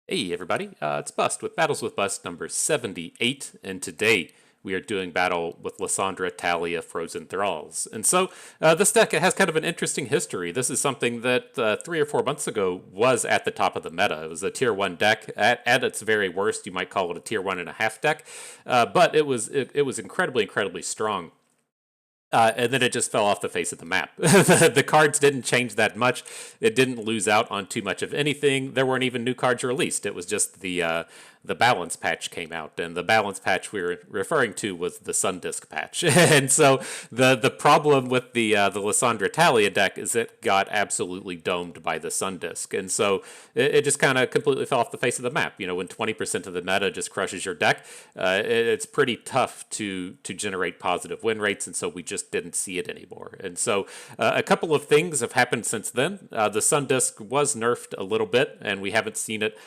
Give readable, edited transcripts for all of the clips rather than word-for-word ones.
Hey everybody, it's Bust with Battles with Bust number 78, and today we are doing battle with Lissandra Taliyah Frozen Thralls. And so this deck has kind of an interesting history. This is something that 3 or 4 months ago was at the top of the meta. It was a tier 1 deck. At its very worst, you might call it a tier 1.5 deck, but it was incredibly strong. And then it just fell off the face of the map. The cards didn't change that much. It didn't lose out on too much of anything. There weren't even new cards released. It was just the balance patch came out, and the balance patch we were referring to was the Sun Disk patch. And so the problem with the Lissandra Taliyah deck is it got absolutely domed by the Sun Disk, and so it just kind of completely fell off the face of the map. You know, when 20% of the meta just crushes your deck, it's pretty tough to generate positive win rates, and so we just didn't see it anymore. And so a couple of things have happened since then. The Sun Disk was nerfed a little bit, and we haven't seen it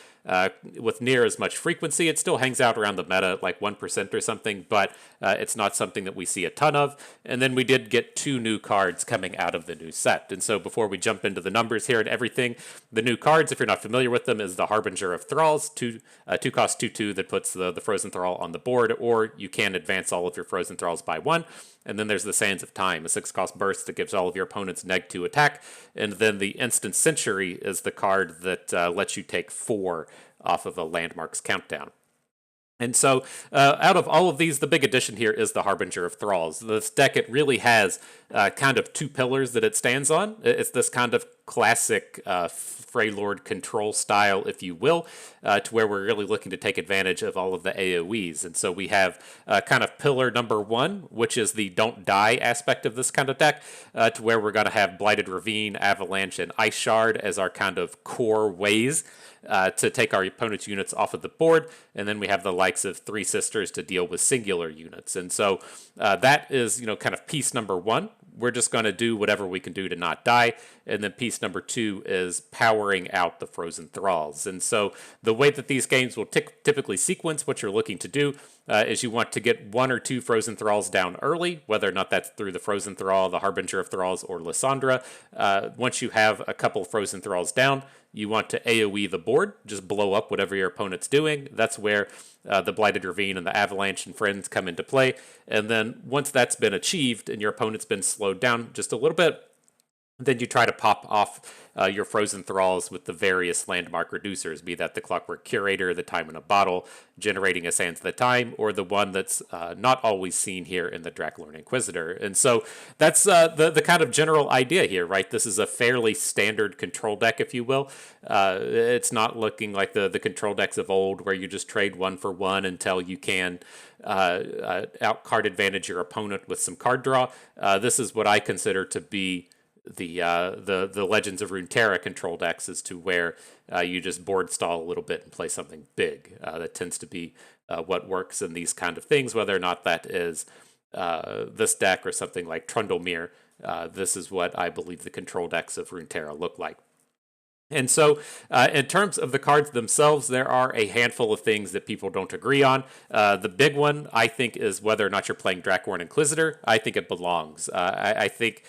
with near as much frequency. It still hangs out around the meta, like 1% or something, but it's not something that we see a ton of. And then we did get 2 new cards coming out of the new set. And so before we jump into the numbers here and everything, the new cards, if you're not familiar with them, is the Harbinger of Thralls, 2 cost 2/2 that puts the Frozen Thrall on the board, or you can advance all of your Frozen Thralls by 1. And then there's the Sands of Time, a 6-cost burst that gives all of your opponents -2 attack. And then the Instant Century is the card that lets you take 4 off of a landmark's countdown. And so, out of all of these, the big addition here is the Harbinger of Thralls. This deck, it really has kind of 2 pillars that it stands on. It's this kind of classic Freylord control style, if you will, to where we're really looking to take advantage of all of the AoEs. And so we have kind of pillar number 1, which is the don't die aspect of this kind of deck, to where we're going to have Blighted Ravine, Avalanche, and Ice Shard as our kind of core ways to take our opponent's units off of the board, and then we have the likes of Three Sisters to deal with singular units. And so that is, kind of piece number 1. We're just going to do whatever we can do to not die. And then piece number 2 is powering out the Frozen Thralls. And so the way that these games will typically sequence, what you're looking to do is you want to get 1 or 2 Frozen Thralls down early, whether or not that's through the Frozen Thrall, the Harbinger of Thralls, or Lissandra. Once you have a couple Frozen Thralls down, you want to AoE the board, just blow up whatever your opponent's doing. That's where the Blighted Ravine and the Avalanche and friends come into play. And then once that's been achieved and your opponent's been slowed down just a little bit, then you try to pop off your Frozen Thralls with the various landmark reducers, be that the Clockwork Curator, the Time in a Bottle, generating a Sands of the Time, or the one that's not always seen here in the Draklorn Inquisitor. And so that's the kind of general idea here, right? This is a fairly standard control deck, if you will. It's not looking like the control decks of old where you just trade 1 for 1 until you can out card advantage your opponent with some card draw. This is what I consider to be the Legends of Runeterra control decks, as to where you just board stall a little bit and play something big. That tends to be what works in these kind of things, whether or not that is this deck or something like Trundlemere. This is what I believe the control decks of Runeterra look like. And so, in terms of the cards themselves, there are a handful of things that people don't agree on. The big one, I think, is whether or not you're playing Draklorn Inquisitor. I think it belongs. I think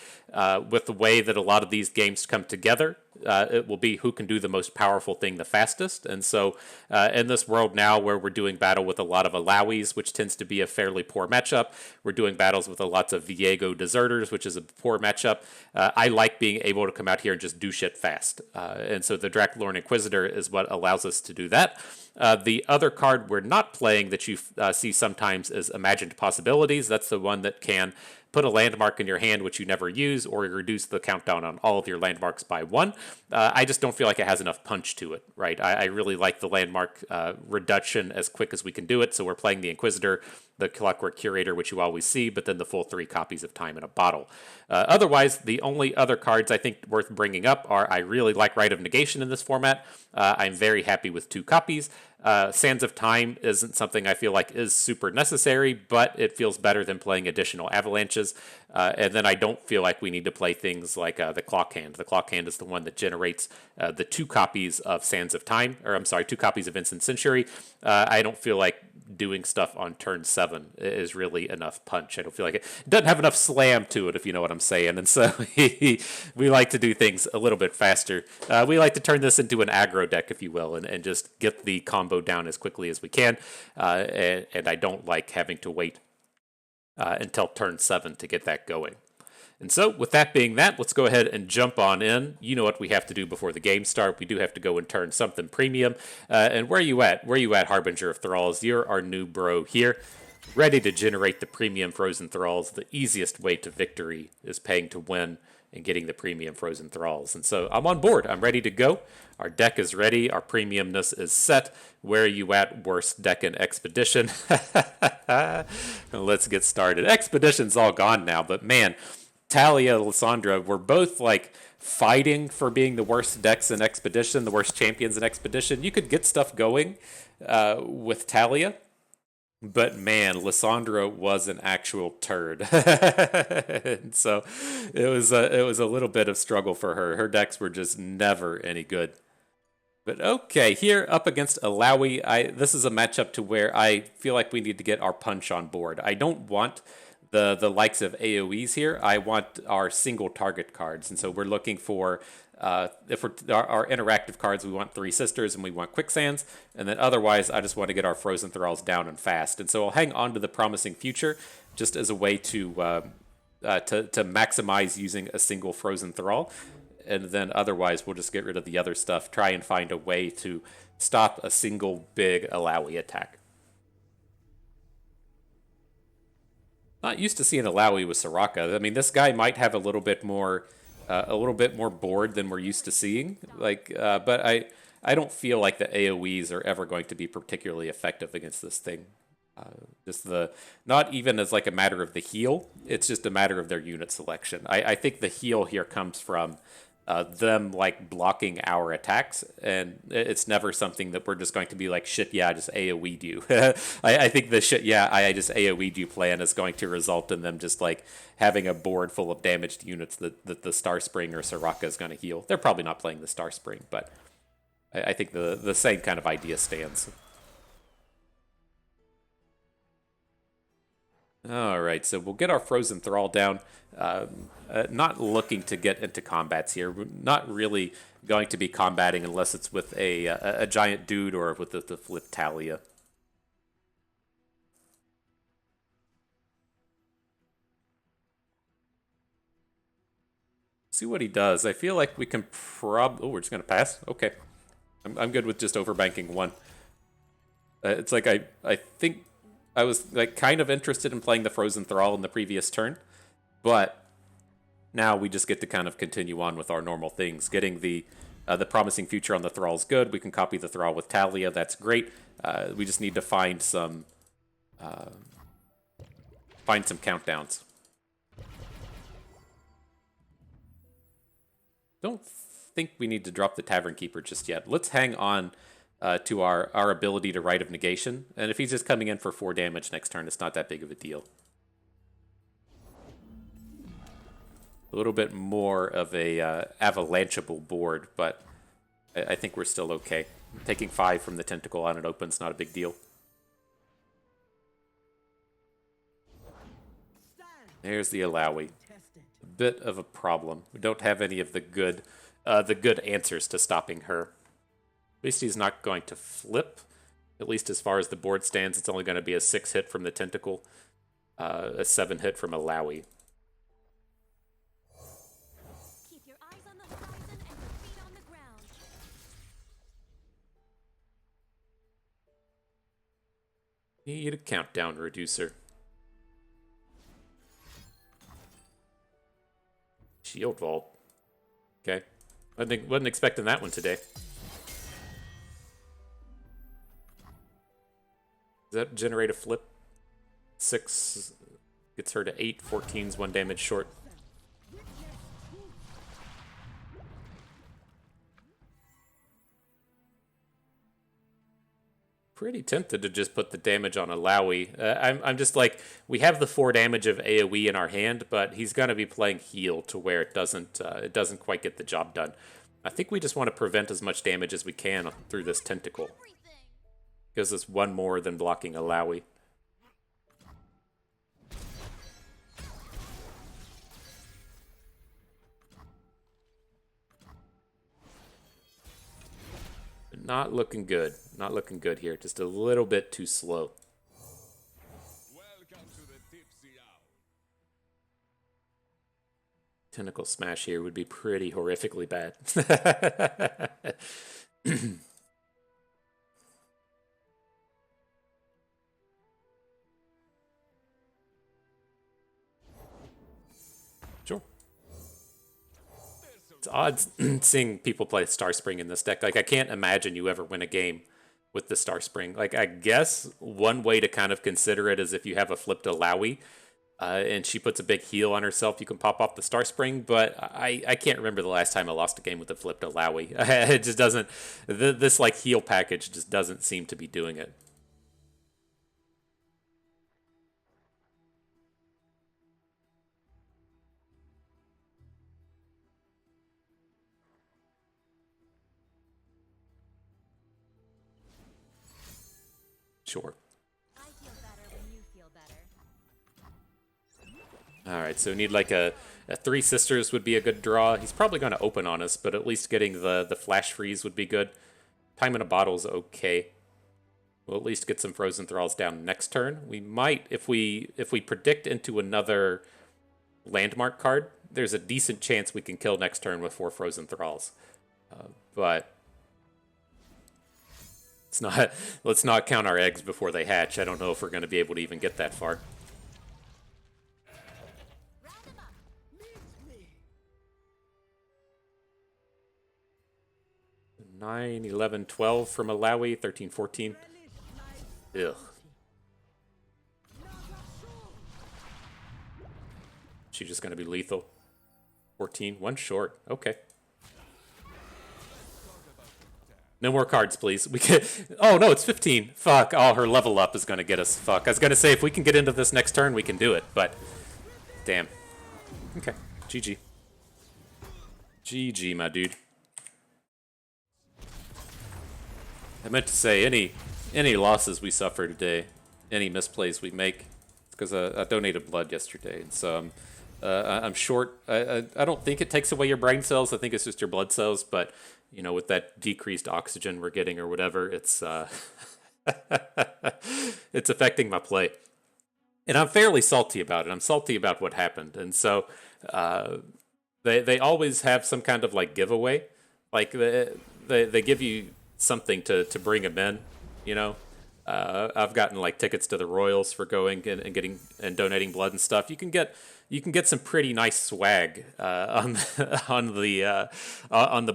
with the way that a lot of these games come together, it will be who can do the most powerful thing the fastest. And so, in this world now where we're doing battle with a lot of Alawi's, which tends to be a fairly poor matchup, we're doing battles with lots of Viego Deserters, which is a poor matchup. I like being able to come out here and just do shit fast. And so the Draklorn Inquisitor is what allows us to do that. The other card we're not playing that you see sometimes is Imagined Possibilities. That's the one that can put a landmark in your hand which you never use, or reduce the countdown on all of your landmarks by 1. I just don't feel like it has enough punch to it, right? I really like the landmark reduction as quick as we can do it, so we're playing the Inquisitor, the Clockwork Curator, which you always see, but then the full 3 copies of Time in a Bottle. Otherwise, the only other cards I think worth bringing up are, I really like Rite of Negation in this format. I'm very happy with 2 copies. Sands of Time isn't something I feel like is super necessary, but it feels better than playing additional avalanches. And then I don't feel like we need to play things like the Clock Hand. The Clock Hand is the one that generates the 2 copies of Sands of Time, or I'm sorry, 2 copies of Instant Century. I don't feel like doing stuff on turn 7 is really enough punch. I don't feel like it doesn't have enough slam to it, if you know what I'm saying. And so we like to do things a little bit faster. We like to turn this into an aggro deck, if you will, and just get the combo down as quickly as we can. And I don't like having to wait until turn 7 to get that going. And so, with that being that, let's go ahead and jump on in. You know what we have to do before the game start. We do have to go and turn something premium. And where are you at? Where are you at, Harbinger of Thralls? You're our new bro here, ready to generate the premium Frozen Thralls. The easiest way to victory is paying to win and getting the premium Frozen Thralls. And so, I'm on board. I'm ready to go. Our deck is ready. Our premiumness is set. Where are you at, worst deck in Expedition? Let's get started. Expedition's all gone now, but man, Taliyah, Lissandra were both like fighting for being the worst decks in Expedition, the worst champions in Expedition. You could get stuff going with Taliyah, but man, Lissandra was an actual turd. And so it was a little bit of struggle for her. Her decks were just never any good. But okay, here up against Alawi, this is a matchup to where I feel like we need to get our punch on board. I don't want the likes of AoEs here. I want our single target cards, and so we're looking for if we're our interactive cards. We want Three Sisters and we want Quicksands, and then otherwise I just want to get our Frozen Thralls down and fast. And so I'll hang on to the Promising Future just as a way to maximize using a single Frozen Thrall, and then otherwise we'll just get rid of the other stuff. Try and find a way to stop a single big Alawi attack. Not used to seeing Alawi with Soraka. I mean, this guy might have a little bit more board than we're used to seeing. But I don't feel like the AOEs are ever going to be particularly effective against this thing. Not even as like a matter of the heal. It's just a matter of their unit selection. I think the heal here comes from them like blocking our attacks, and it's never something that we're just going to be like, shit, yeah, I just AoE'd you. I think the shit, yeah, I just AoE'd you plan is going to result in them just like having a board full of damaged units that the Starspring or Soraka is going to heal. They're probably not playing the Starspring, but I think the same kind of idea stands. All right, so we'll get our Frozen Thrall down. Not looking to get into combats here. We're not really going to be combating unless it's with a giant dude or with the flip Taliyah. See what he does. I feel like we can oh, we're just going to pass? Okay. I'm good with just overbanking one. It's like I think I was like kind of interested in playing the Frozen Thrall in the previous turn, but now we just get to kind of continue on with our normal things. Getting the Promising Future on the Thrall's good. We can copy the Thrall with Taliyah. That's great. We just need to find some countdowns. Don't think we need to drop the Tavern Keeper just yet. Let's hang on to our ability to Rite of Negation. And if he's just coming in for 4 damage next turn, it's not that big of a deal. A little bit more of a avalancheable board, but I think we're still okay. Taking 5 from the Tentacle on it open's not a big deal. There's the Alawi. A bit of a problem. We don't have any of the good answers to stopping her. At least he's not going to flip. At least as far as the board stands, it's only going to be a 6 hit from the Tentacle, a 7 hit from Alawi. Keep your eyes on the horizon and your feet on the ground. Need a countdown reducer. Shield Vault. Okay. Wasn't expecting that one today. Does that generate a flip? 6 gets her to 8. 14's 1 damage short. Pretty tempted to just put the damage on Alawi. I'm just like, we have the 4 damage of AoE in our hand, but he's going to be playing heal to where it doesn't quite get the job done. I think we just want to prevent as much damage as we can through this Tentacle. Gives us one more than blocking a Lowy. Not looking good. Not looking good here. Just a little bit too slow. Welcome to the tipsy hour. Tentacle Smash here would be pretty horrifically bad. Sure. It's odd seeing people play Star Spring in this deck. Like, I can't imagine you ever win a game with the Star Spring. Like, I guess one way to kind of consider it is if you have a flipped Alawi, and she puts a big heal on herself, you can pop off the Star Spring, but I can't remember the last time I lost a game with a flipped Alawi. It just doesn't, this like heal package just doesn't seem to be doing it. Sure. I feel better when you feel better. All right, so we need like a Three Sisters would be a good draw. He's probably going to open on us, but at least getting the Flash Freeze would be good. Time in a Bottle's okay. We'll at least get some Frozen Thralls down next turn. We might, if we predict into another landmark card, there's a decent chance we can kill next turn with 4 Frozen Thralls. But let's not count our eggs before they hatch. I don't know if we're going to be able to even get that far. Round 'em up. 9, 11, 12 from Alawi, 13, 14. Ugh. She's just going to be lethal. 14, 1 short. Okay. No more cards, please. We can. Oh no, it's 15. Fuck. Oh, her level up is gonna get us. Fuck. I was gonna say if we can get into this next turn, we can do it. But damn. Okay. GG. GG, my dude. I meant to say any losses we suffer today, any misplays we make, because I donated blood yesterday, and so I'm short. I don't think it takes away your brain cells. I think it's just your blood cells, but. You know, with that decreased oxygen we're getting or whatever, it's it's affecting my play. And I'm fairly salty about it. I'm salty about what happened. And so they always have some kind of like giveaway. Like they give you something to bring them in, you know. I've gotten like tickets to the Royals for going and getting and donating blood and stuff. You can get some pretty nice swag on the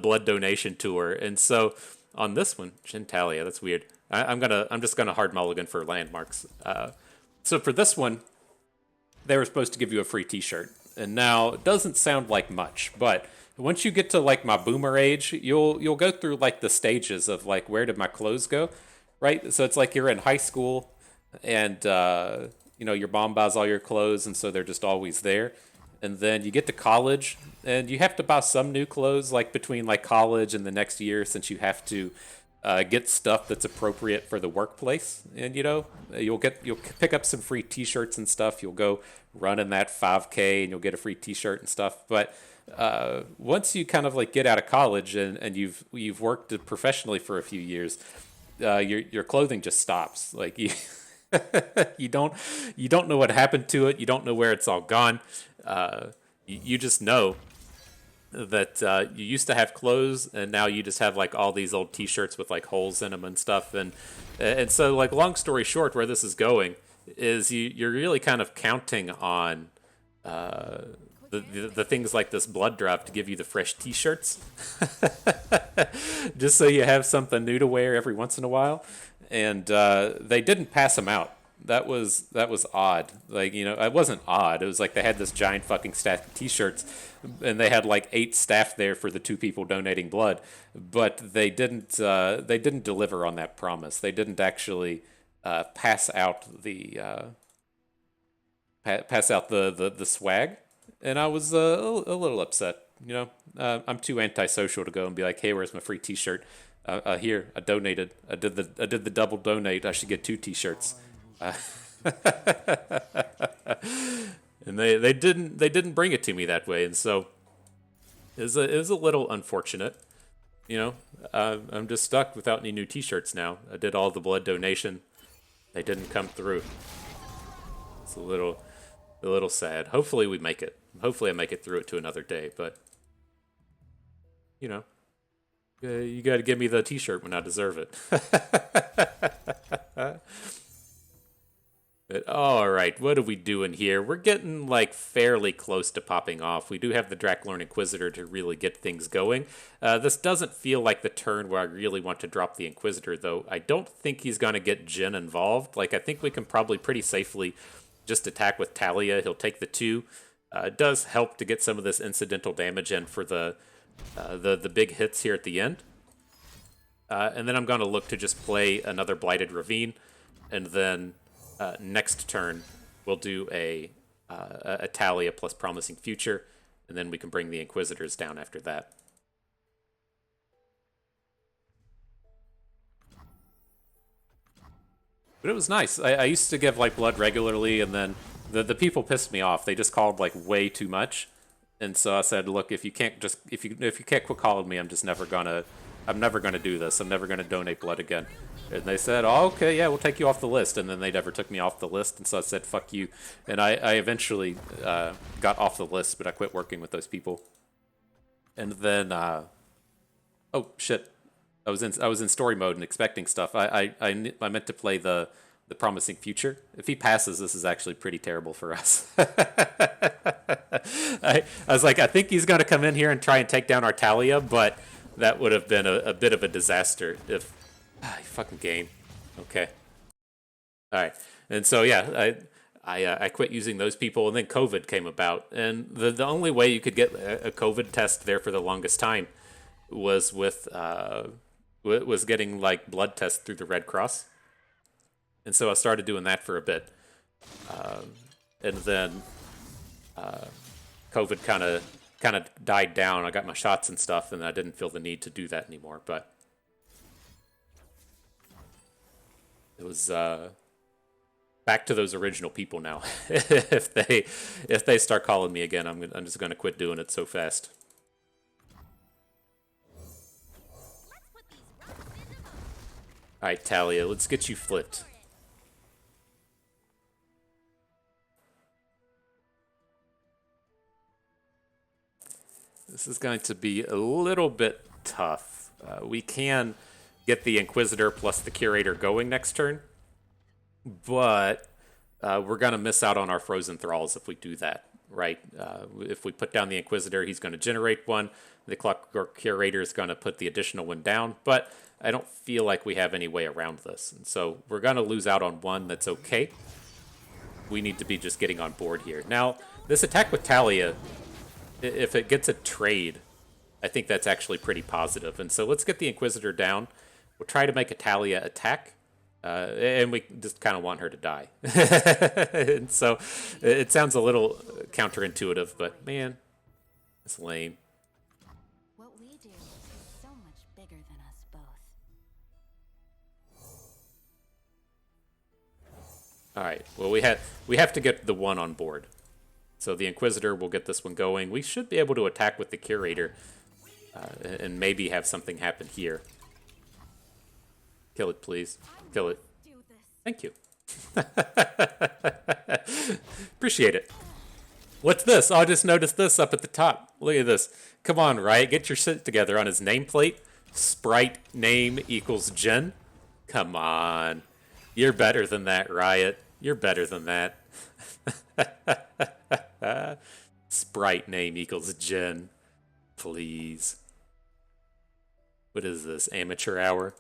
blood donation tour. And so on this one, Taliyah, that's weird. I'm just gonna hard mulligan for landmarks. So for this one, they were supposed to give you a free T-shirt, and now it doesn't sound like much, but once you get to like my boomer age, you'll go through like the stages of like where did my clothes go, right? So it's like you're in high school, and you know, your mom buys all your clothes, and so they're just always there. And then you get to college, and you have to buy some new clothes, like between like college and the next year, since you have to get stuff that's appropriate for the workplace. And you know, you'll pick up some free T-shirts and stuff. You'll go run in that 5K, and you'll get a free T-shirt and stuff. But once you kind of like get out of college and you've worked professionally for a few years, your clothing just stops. Like you. you don't know what happened to it. You don't know where it's all gone. You just know that you used to have clothes, and now you just have like all these old T-shirts with like holes in them and stuff. And so like long story short, where this is going is you're really kind of counting on the things like this blood drop to give you the fresh T-shirts, just so you have something new to wear every once in a while. And they didn't pass them out. That was odd. Like, you know, it wasn't odd. It was like they had this giant fucking stack of T-shirts, and they had like 8 staff there for the 2 people donating blood, but they didn't deliver on that promise. They didn't actually pass out the swag, and I was a little upset. You know, I'm too antisocial to go and be like, hey, where's my free T-shirt? Here, I donated. I did the double donate. I should get 2 T-shirts. And they didn't bring it to me that way, and so it was a little unfortunate. You know, I'm just stuck without any new T-shirts now. I did all the blood donation. They didn't come through. It's a little sad. Hopefully we make it. Hopefully I make it through it to another day. But you know, you got to give me the T-shirt when I deserve it. But all right, what are we doing here? We're getting like fairly close to popping off. We do have the Draklorn Inquisitor to really get things going. This doesn't feel like the turn where I really want to drop the Inquisitor, though. I don't think he's going to get Jin involved. Like, I think we can probably pretty safely just attack with Taliyah. He'll take the 2. It does help to get some of this incidental damage in for the big hits here at the end. And then I'm going to look to just play another Blighted Ravine, and then next turn we'll do a Taliyah plus Promising Future, and then we can bring the Inquisitors down after that. But it was nice. I used to give like blood regularly, and then the people pissed me off. They just called like way too much, and so I said, look, if you can't quit calling me, I'm never gonna do this. I'm never gonna donate blood again. And they said, oh, okay, yeah, we'll take you off the list. And then they never took me off the list, and so I said, fuck you. And I eventually got off the list, but I quit working with those people. And then, oh shit, I was in story mode and expecting stuff. I meant to play the Promising Future. If he passes, this is actually pretty terrible for us. I was like, I think he's gonna come in here and try and take down our Taliyah, but that would have been a bit of a disaster if... fucking game. Okay. Alright. And so, yeah, I quit using those people, and then COVID came about. And the only way you could get a COVID test there for the longest time was with... was getting, like, blood tests through the Red Cross. And so I started doing that for a bit. And then COVID kind of died down. I got my shots and stuff, and I didn't feel the need to do that anymore. But it was back to those original people now. if they start calling me again, I'm just gonna quit doing it so fast. All right, Taliyah, let's get you flipped. This is going to be a little bit tough. We can get the Inquisitor plus the Curator going next turn, but we're going to miss out on our Frozen Thralls if we do that, right? If we put down the Inquisitor, he's going to generate one. The Clockwork Curator is going to put the additional one down, but I don't feel like we have any way around this. And so we're going to lose out on one. That's okay. We need to be just getting on board here. Now, this attack with Taliyah, if it gets a trade, I think that's actually pretty positive. And so let's get the Inquisitor down. We'll try to make a Taliyah attack. And we just kind of want her to die. And so it sounds a little counterintuitive, but man, it's lame. What we do is so much bigger than us both. All right. Well, we have to get the 1 on board. So the Inquisitor will get this one going. We should be able to attack with the Curator and maybe have something happen here. Kill it, please. Kill it. Thank you. Appreciate it. What's this? Oh, I just noticed this up at the top. Look at this. Come on, Riot. Get your shit together on his nameplate. Sprite name equals Jen. Come on. You're better than that, Riot. You're better than that. Sprite name equals Jen. Please. What is this? Amateur hour?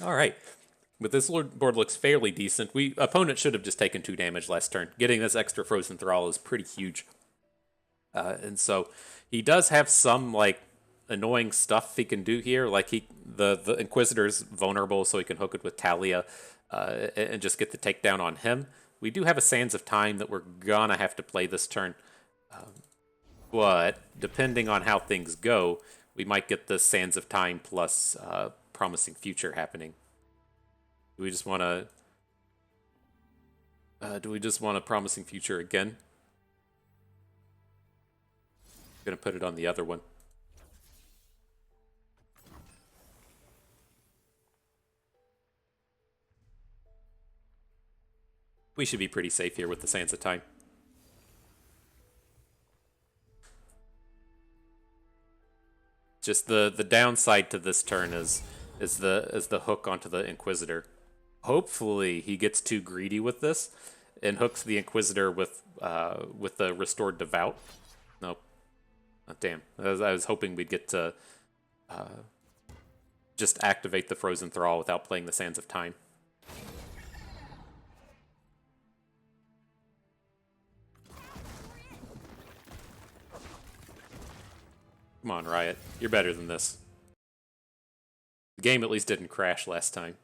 All right. But this board looks fairly decent. Opponent should have just taken 2 damage last turn. Getting this extra Frozen Thrall is pretty huge. And so he does have some like annoying stuff he can do here. Like the Inquisitor's vulnerable, so he can hook it with Taliyah. and just get the takedown on him. We do have a Sands of Time that we're gonna have to play this turn. But depending on how things go, we might get the Sands of Time plus Promising Future happening. Do we just want to? Do we just want a Promising Future again? I'm gonna put it on the other one. We should be pretty safe here with the Sands of Time. Just the downside to this turn is the hook onto the Inquisitor. Hopefully he gets too greedy with this and hooks the Inquisitor with the Restored Devout. Nope. Oh, damn. I was hoping we'd get to just activate the Frozen Thrall without playing the Sands of Time. Come on, Riot. You're better than this. The game at least didn't crash last time.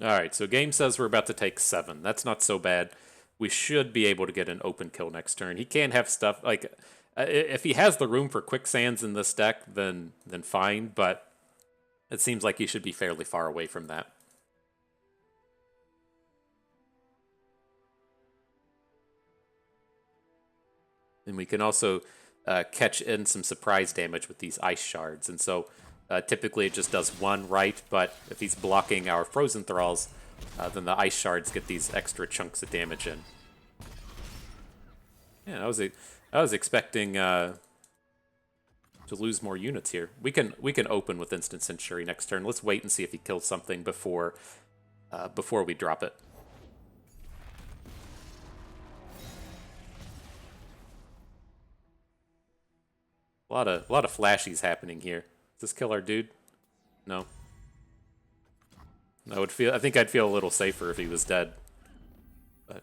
Alright, so game says we're about to take 7. That's not so bad. We should be able to get an open kill next turn. He can have stuff, like, if he has the room for quicksands in this deck, then fine, but it seems like he should be fairly far away from that. And we can also catch in some surprise damage with these ice shards. And so typically it just does 1 right, but if he's blocking our Frozen Thralls, then the ice shards get these extra chunks of damage in. Yeah, I was expecting to lose more units here. We can open with Instant Century next turn. Let's wait and see if he kills something before we drop it. A lot of flashies happening here. Does this kill our dude? No. I think I'd feel a little safer if he was dead. But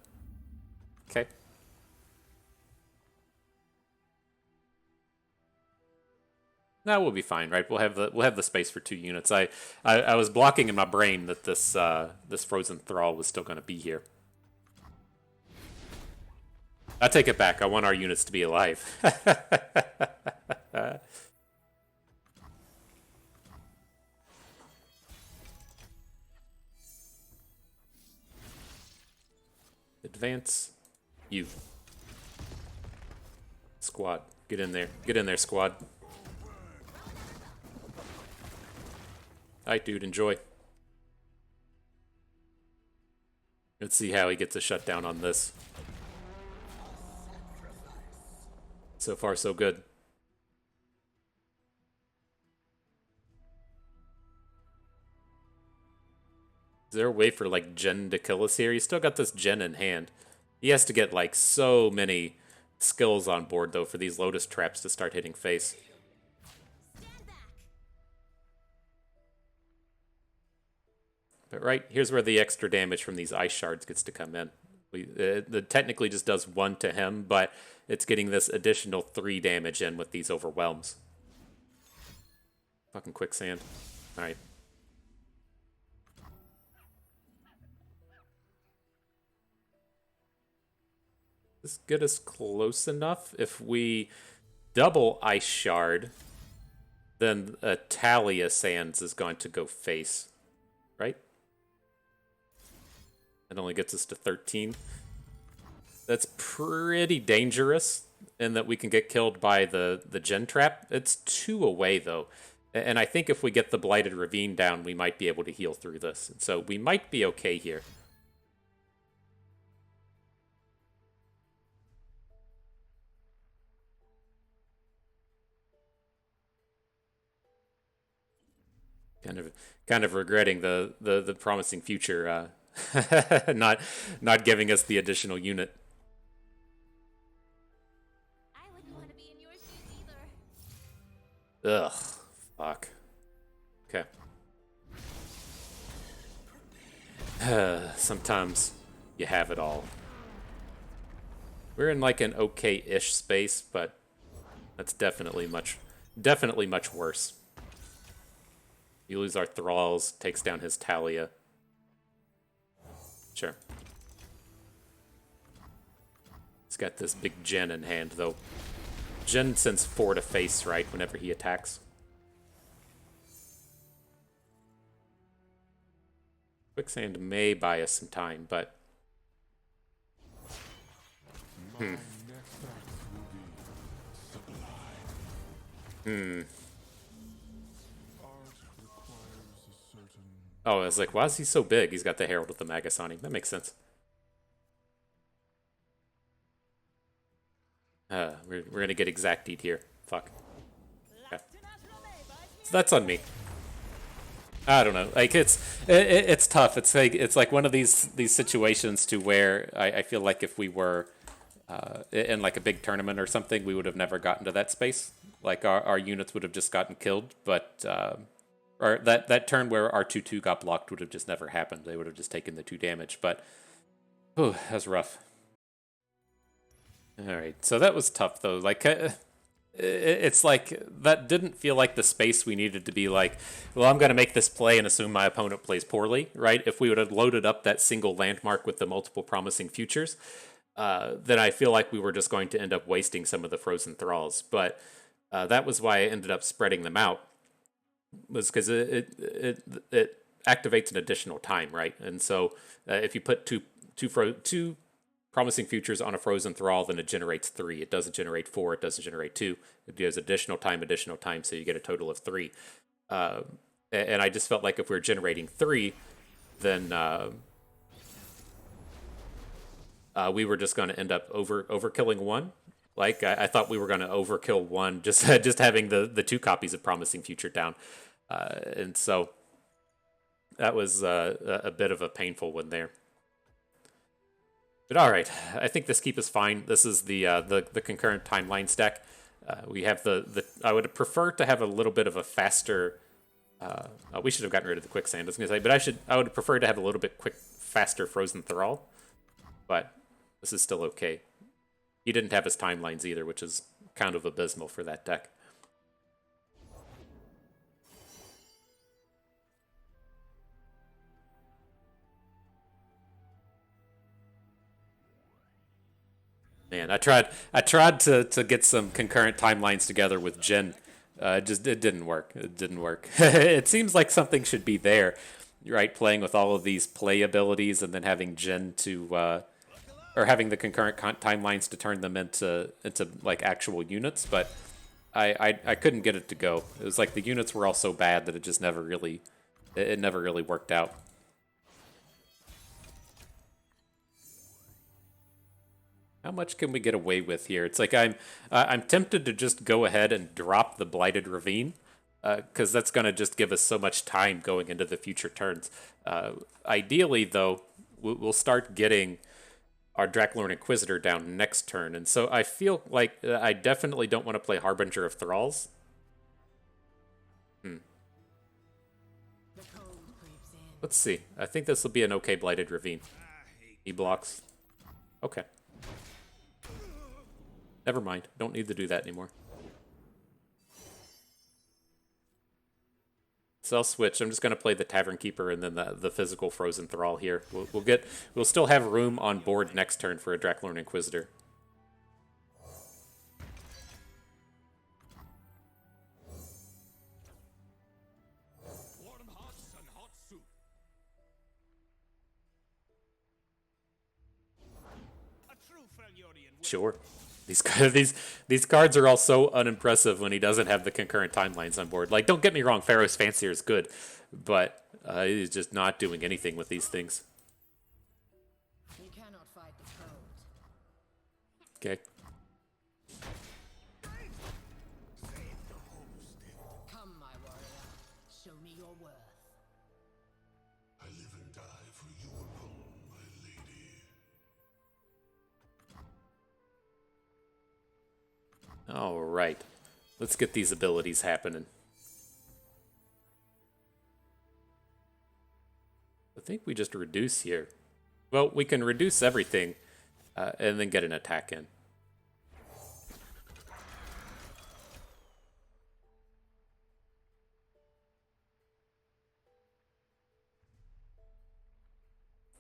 okay. No, we'll be fine, right? We'll have the space for 2 units. I was blocking in my brain that this Frozen Thrall was still going to be here. I take it back. I want our units to be alive. Advance. You. Squad. Get in there. Get in there, squad. Alright, dude, enjoy. Let's see how he gets a shutdown on this. So far, so good. Is there a way for, like, Jen to kill us here? He's still got this Jen in hand. He has to get, like, so many skills on board, though, for these Lotus Traps to start hitting face. But right, here's where the extra damage from these ice shards gets to come in. It technically just does 1 to him, but it's getting this additional 3 damage in with these overwhelms. Fucking quicksand. Alright. This get us close enough. If we double ice shard, then Taliyah Sands is going to go face. Right? It only gets us to 13. That's pretty dangerous in that we can get killed by the Gen Trap. It's 2 away, though. And I think if we get the Blighted Ravine down, we might be able to heal through this. So we might be okay here. Kind of regretting the promising future not giving us the additional unit. I wouldn't want to be in your shoes either. Ugh, fuck. Okay. Sometimes you have it all. We're in like an okay-ish space, but that's definitely much worse. You lose our Thralls, takes down his Taliyah. Sure. He's got this big Jhin in hand, though. Jhin sends 4 to face, right, whenever he attacks. Quicksand may buy us some time, but... Oh, I was like, why is he so big? He's got the Herald with the Magus on him. That makes sense. We're gonna get exacted here. Fuck. Okay. So that's on me. I don't know. Like it's tough. It's like one of these situations to where I feel like if we were in like a big tournament or something, we would have never gotten to that space. Like our units would have just gotten killed, but or that turn where our 2/2 got blocked would have just never happened. They would have just taken the 2 damage. But oh, that's rough. All right, so that was tough though. Like it's like that didn't feel like the space we needed to be like, well, I'm going to make this play and assume my opponent plays poorly, right? If we would have loaded up that single landmark with the multiple promising futures, then I feel like we were just going to end up wasting some of the frozen thralls. But that was why I ended up spreading them out, was because it activates an additional time, right? And so if you put two promising futures on a frozen thrall, then it generates 3. It doesn't generate 4. It doesn't generate 2. It gives additional time, so you get a total of 3. And I just felt like if we were generating 3, then we were just going to end up overkilling 1. Like I thought we were going to overkill 1 just having the 2 copies of promising future down, and so that was a bit of a painful one there. But all right, I think this keep is fine. This is the concurrent timeline stack. We have the I would prefer to have a little bit of a faster. We should have gotten rid of the quicksand, I was gonna say, but I would prefer to have a little bit faster frozen thrall. But this is still okay. He didn't have his timelines either, which is kind of abysmal for that deck. Man, I tried to get some concurrent timelines together with Jhin. It didn't work. It didn't work. It seems like something should be there, right? Playing with all of these play abilities and then having Jhin to, or having the concurrent timelines to turn them into like actual units. But I couldn't get it to go. It was like the units were all so bad that it just never really worked out. How much can we get away with here? It's like I'm tempted to just go ahead and drop the Blighted Ravine, because that's going to just give us so much time going into the future turns. Ideally, though, we'll start getting our Draklorn Inquisitor down next turn, and so I feel like I definitely don't want to play Harbinger of Thralls. Let's see. I think this will be an okay Blighted Ravine. He blocks. Okay. Never mind. Don't need to do that anymore. So I'll switch. I'm just going to play the Tavern Keeper and then the physical Frozen Thrall here. We'll still have room on board next turn for a Draklorn Inquisitor. Sure. These cards are all so unimpressive when he doesn't have the concurrent timelines on board. Like, don't get me wrong, Pharaoh's Fancier is good, but he's just not doing anything with these things. You cannot fight the cold. Okay. Come, my warrior. Show me your worth. I live and die for you alone, my lady. All right. Let's get these abilities happening. I think we just reduce here. Well, we can reduce everything. and then get an attack in.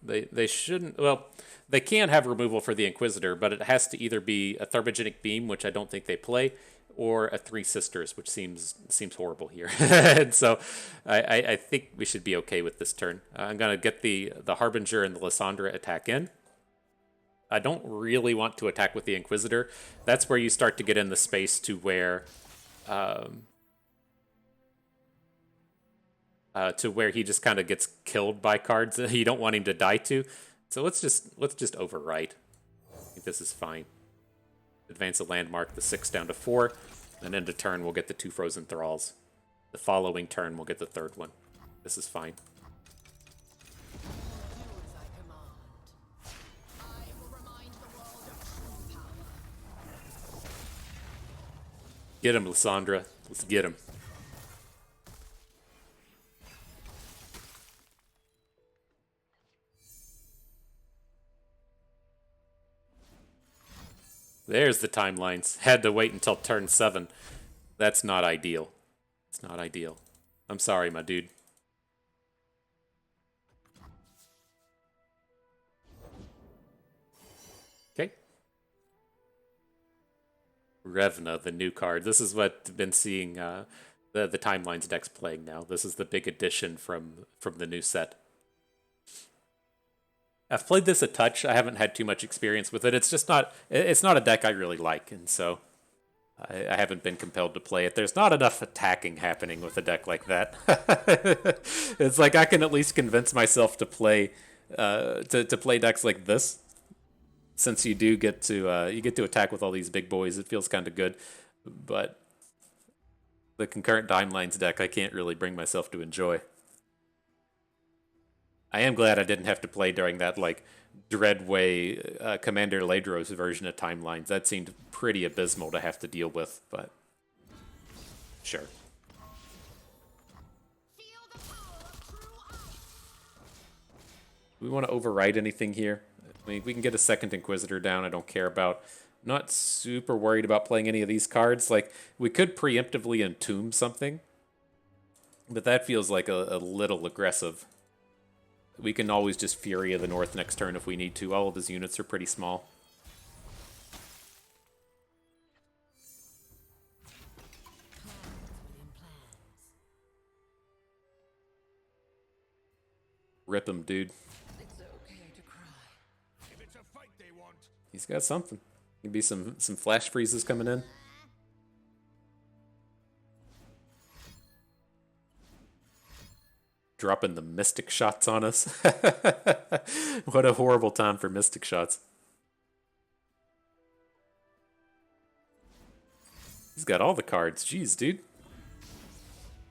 They shouldn't. Well, they can have removal for the Inquisitor, but it has to either be a Thermogenic Beam, which I don't think they play, or a Three Sisters, which seems horrible here. And so I think we should be okay with this turn. I'm gonna get the Harbinger and the Lissandra attack in. I don't really want to attack with the Inquisitor. That's where you start to get in the space to where he just kind of gets killed by cards that you don't want him to die to. So let's just overwrite. I think this is fine. Advance a landmark, the 6 down to 4, and end of turn we'll get the 2 Frozen Thralls. The following turn we'll get the 3rd one. This is fine. Get him, Lissandra. Let's get him. There's the timelines. Had to wait until turn 7. That's not ideal. It's not ideal. I'm sorry, my dude. Okay. Revna, the new card. This is what I've been seeing the timelines decks playing now. This is the big addition from the new set. I've played this a touch. I haven't had too much experience with it. It's just not. It's not a deck I really like, and so I haven't been compelled to play it. There's not enough attacking happening with a deck like that. It's like I can at least convince myself to play to play decks like this. Since you do get to attack with all these big boys, it feels kind of good. But the concurrent timelines deck, I can't really bring myself to enjoy. I am glad I didn't have to play during that, like, Dreadway Commander Ladros version of Timelines. That seemed pretty abysmal to have to deal with, but sure. Do we want to override anything here? I mean, we can get a second Inquisitor down. I don't care about. I'm not super worried about playing any of these cards. Like, we could preemptively entomb something, but that feels like a little aggressive. We can always just Fury of the North next turn if we need to. All of his units are pretty small. Rip him, dude. It's okay to cry. If it's a fight they want, He's got something. Could be some flash freezes coming in. Dropping the Mystic Shots on us. What a horrible time for Mystic Shots. He's got all the cards. Jeez, dude.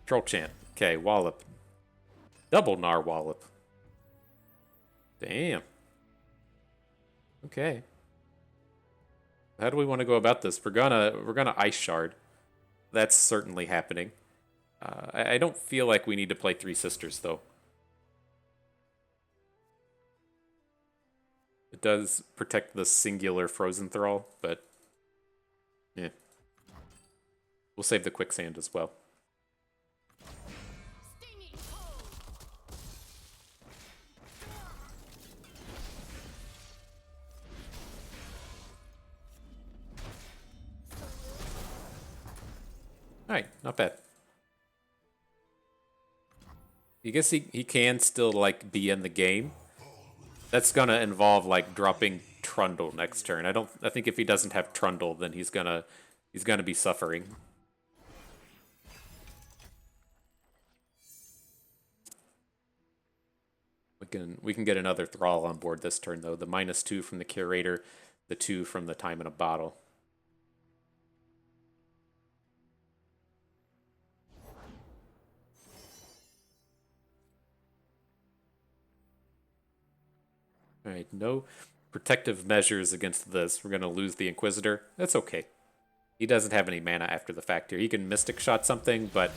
Troll Chant. Okay, Wallop. Double Gnar Wallop. Damn. Okay. How do we want to go about this? We're gonna Ice Shard. That's certainly happening. I don't feel like we need to play Three Sisters, though. It does protect the singular Frozen Thrall, but yeah. We'll save the Quicksand as well. Alright, not bad. I guess he can still, like, be in the game. That's gonna involve, like, dropping Trundle next turn. I think if he doesn't have Trundle, then he's gonna be suffering. We can get another Thrall on board this turn, though. The -2 from the Curator, the 2 from the Time in a Bottle. Alright, no protective measures against this. We're going to lose the Inquisitor. That's okay. He doesn't have any mana after the fact here. He can Mystic Shot something, but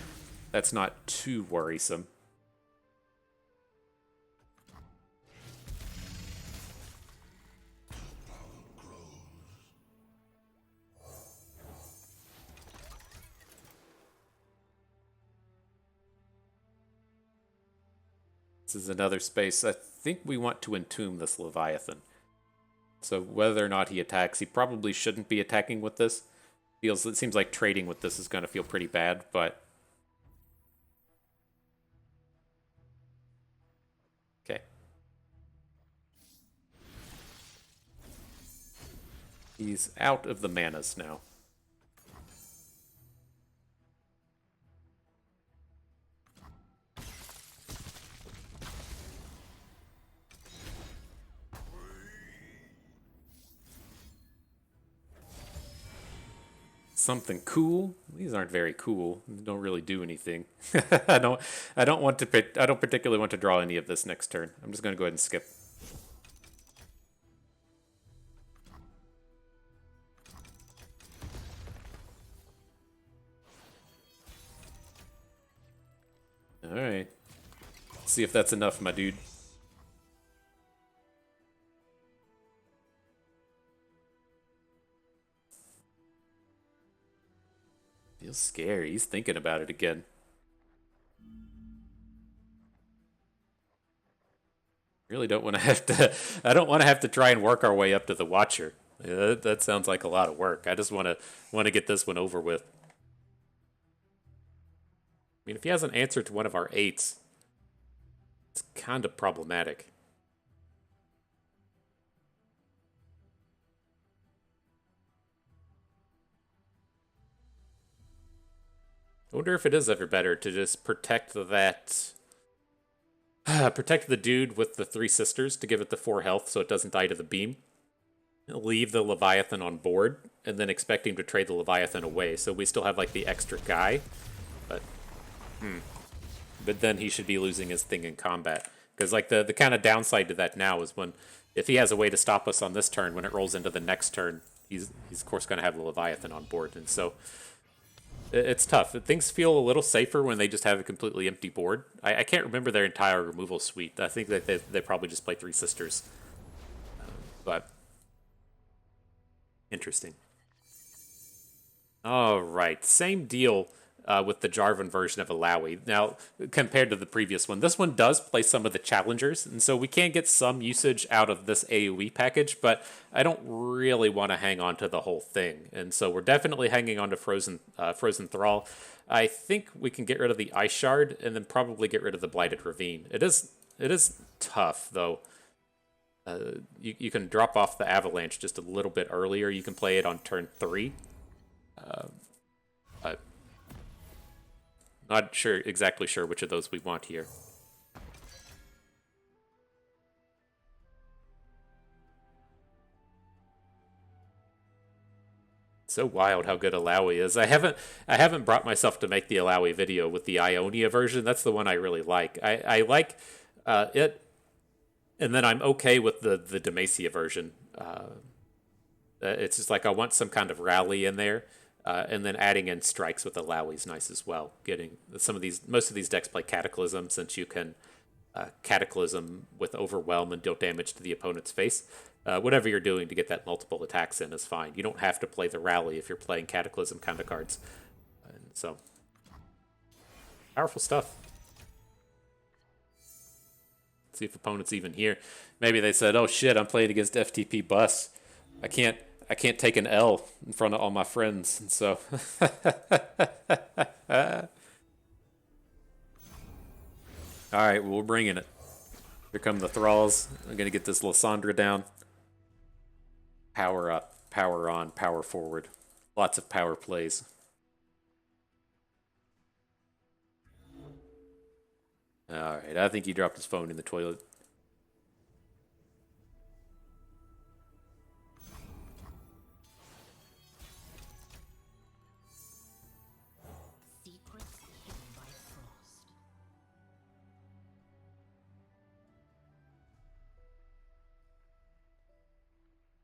that's not too worrisome. This is another space. I think we want to entomb this Leviathan. So whether or not he attacks, he probably shouldn't be attacking with this. It seems like trading with this is going to feel pretty bad, but... Okay. He's out of the manas now. Something cool. These aren't very cool. They don't really do anything. I don't particularly want to draw any of this next turn. I'm just going to go ahead and skip. All right. See if that's enough, my dude. Feels scary. He's thinking about it again. Really don't want to have to. I don't want to have to try and work our way up to the Watcher. Yeah, that sounds like a lot of work. I just want to get this one over with. I mean, if he has an answer to one of our 8s, it's kind of problematic. I wonder if it is ever better to just protect that... protect the dude with the 3 sisters to give it the 4 health so it doesn't die to the beam. Leave the Leviathan on board, and then expect him to trade the Leviathan away. So we still have, like, the extra guy. But then he should be losing his thing in combat. Because, like, the kind of downside to that now is if he has a way to stop us on this turn, when it rolls into the next turn, he's of course going to have the Leviathan on board. And so... it's tough. Things feel a little safer when they just have a completely empty board. I can't remember their entire removal suite. I think that they probably just play 3 sisters. But interesting. All right, same deal with the Jarvan version of Alawi. Now, compared to the previous one, this one does play some of the challengers, and so we can get some usage out of this AoE package, but I don't really want to hang on to the whole thing. And so we're definitely hanging on to Frozen Thrall. I think we can get rid of the Ice Shard, and then probably get rid of the Blighted Ravine. It is tough, though. You can drop off the Avalanche just a little bit earlier. You can play it on turn 3. Not exactly sure which of those we want here. So wild how good Alawi is. I haven't brought myself to make the Alawi video with the Ionia version. That's the one I really like. I like it, and then I'm okay with the Demacia version. It's just like I want some kind of rally in there. And then adding in strikes with Alawi is nice as well. Getting most of these decks play Cataclysm, since you can Cataclysm with Overwhelm and deal damage to the opponent's face. Whatever you're doing to get that multiple attacks in is fine. You don't have to play the Rally if you're playing Cataclysm kind of cards. And so, powerful stuff. Let's see if opponents even here. Maybe they said, "Oh shit, I'm playing against FTP Bus. I can't take an L in front of all my friends," and so... Alright, well, we're bringing it. Here come the Thralls. I'm going to get this Lissandra down. Power up, power on, power forward. Lots of power plays. Alright, I think he dropped his phone in the toilet. Secrets hidden by frost.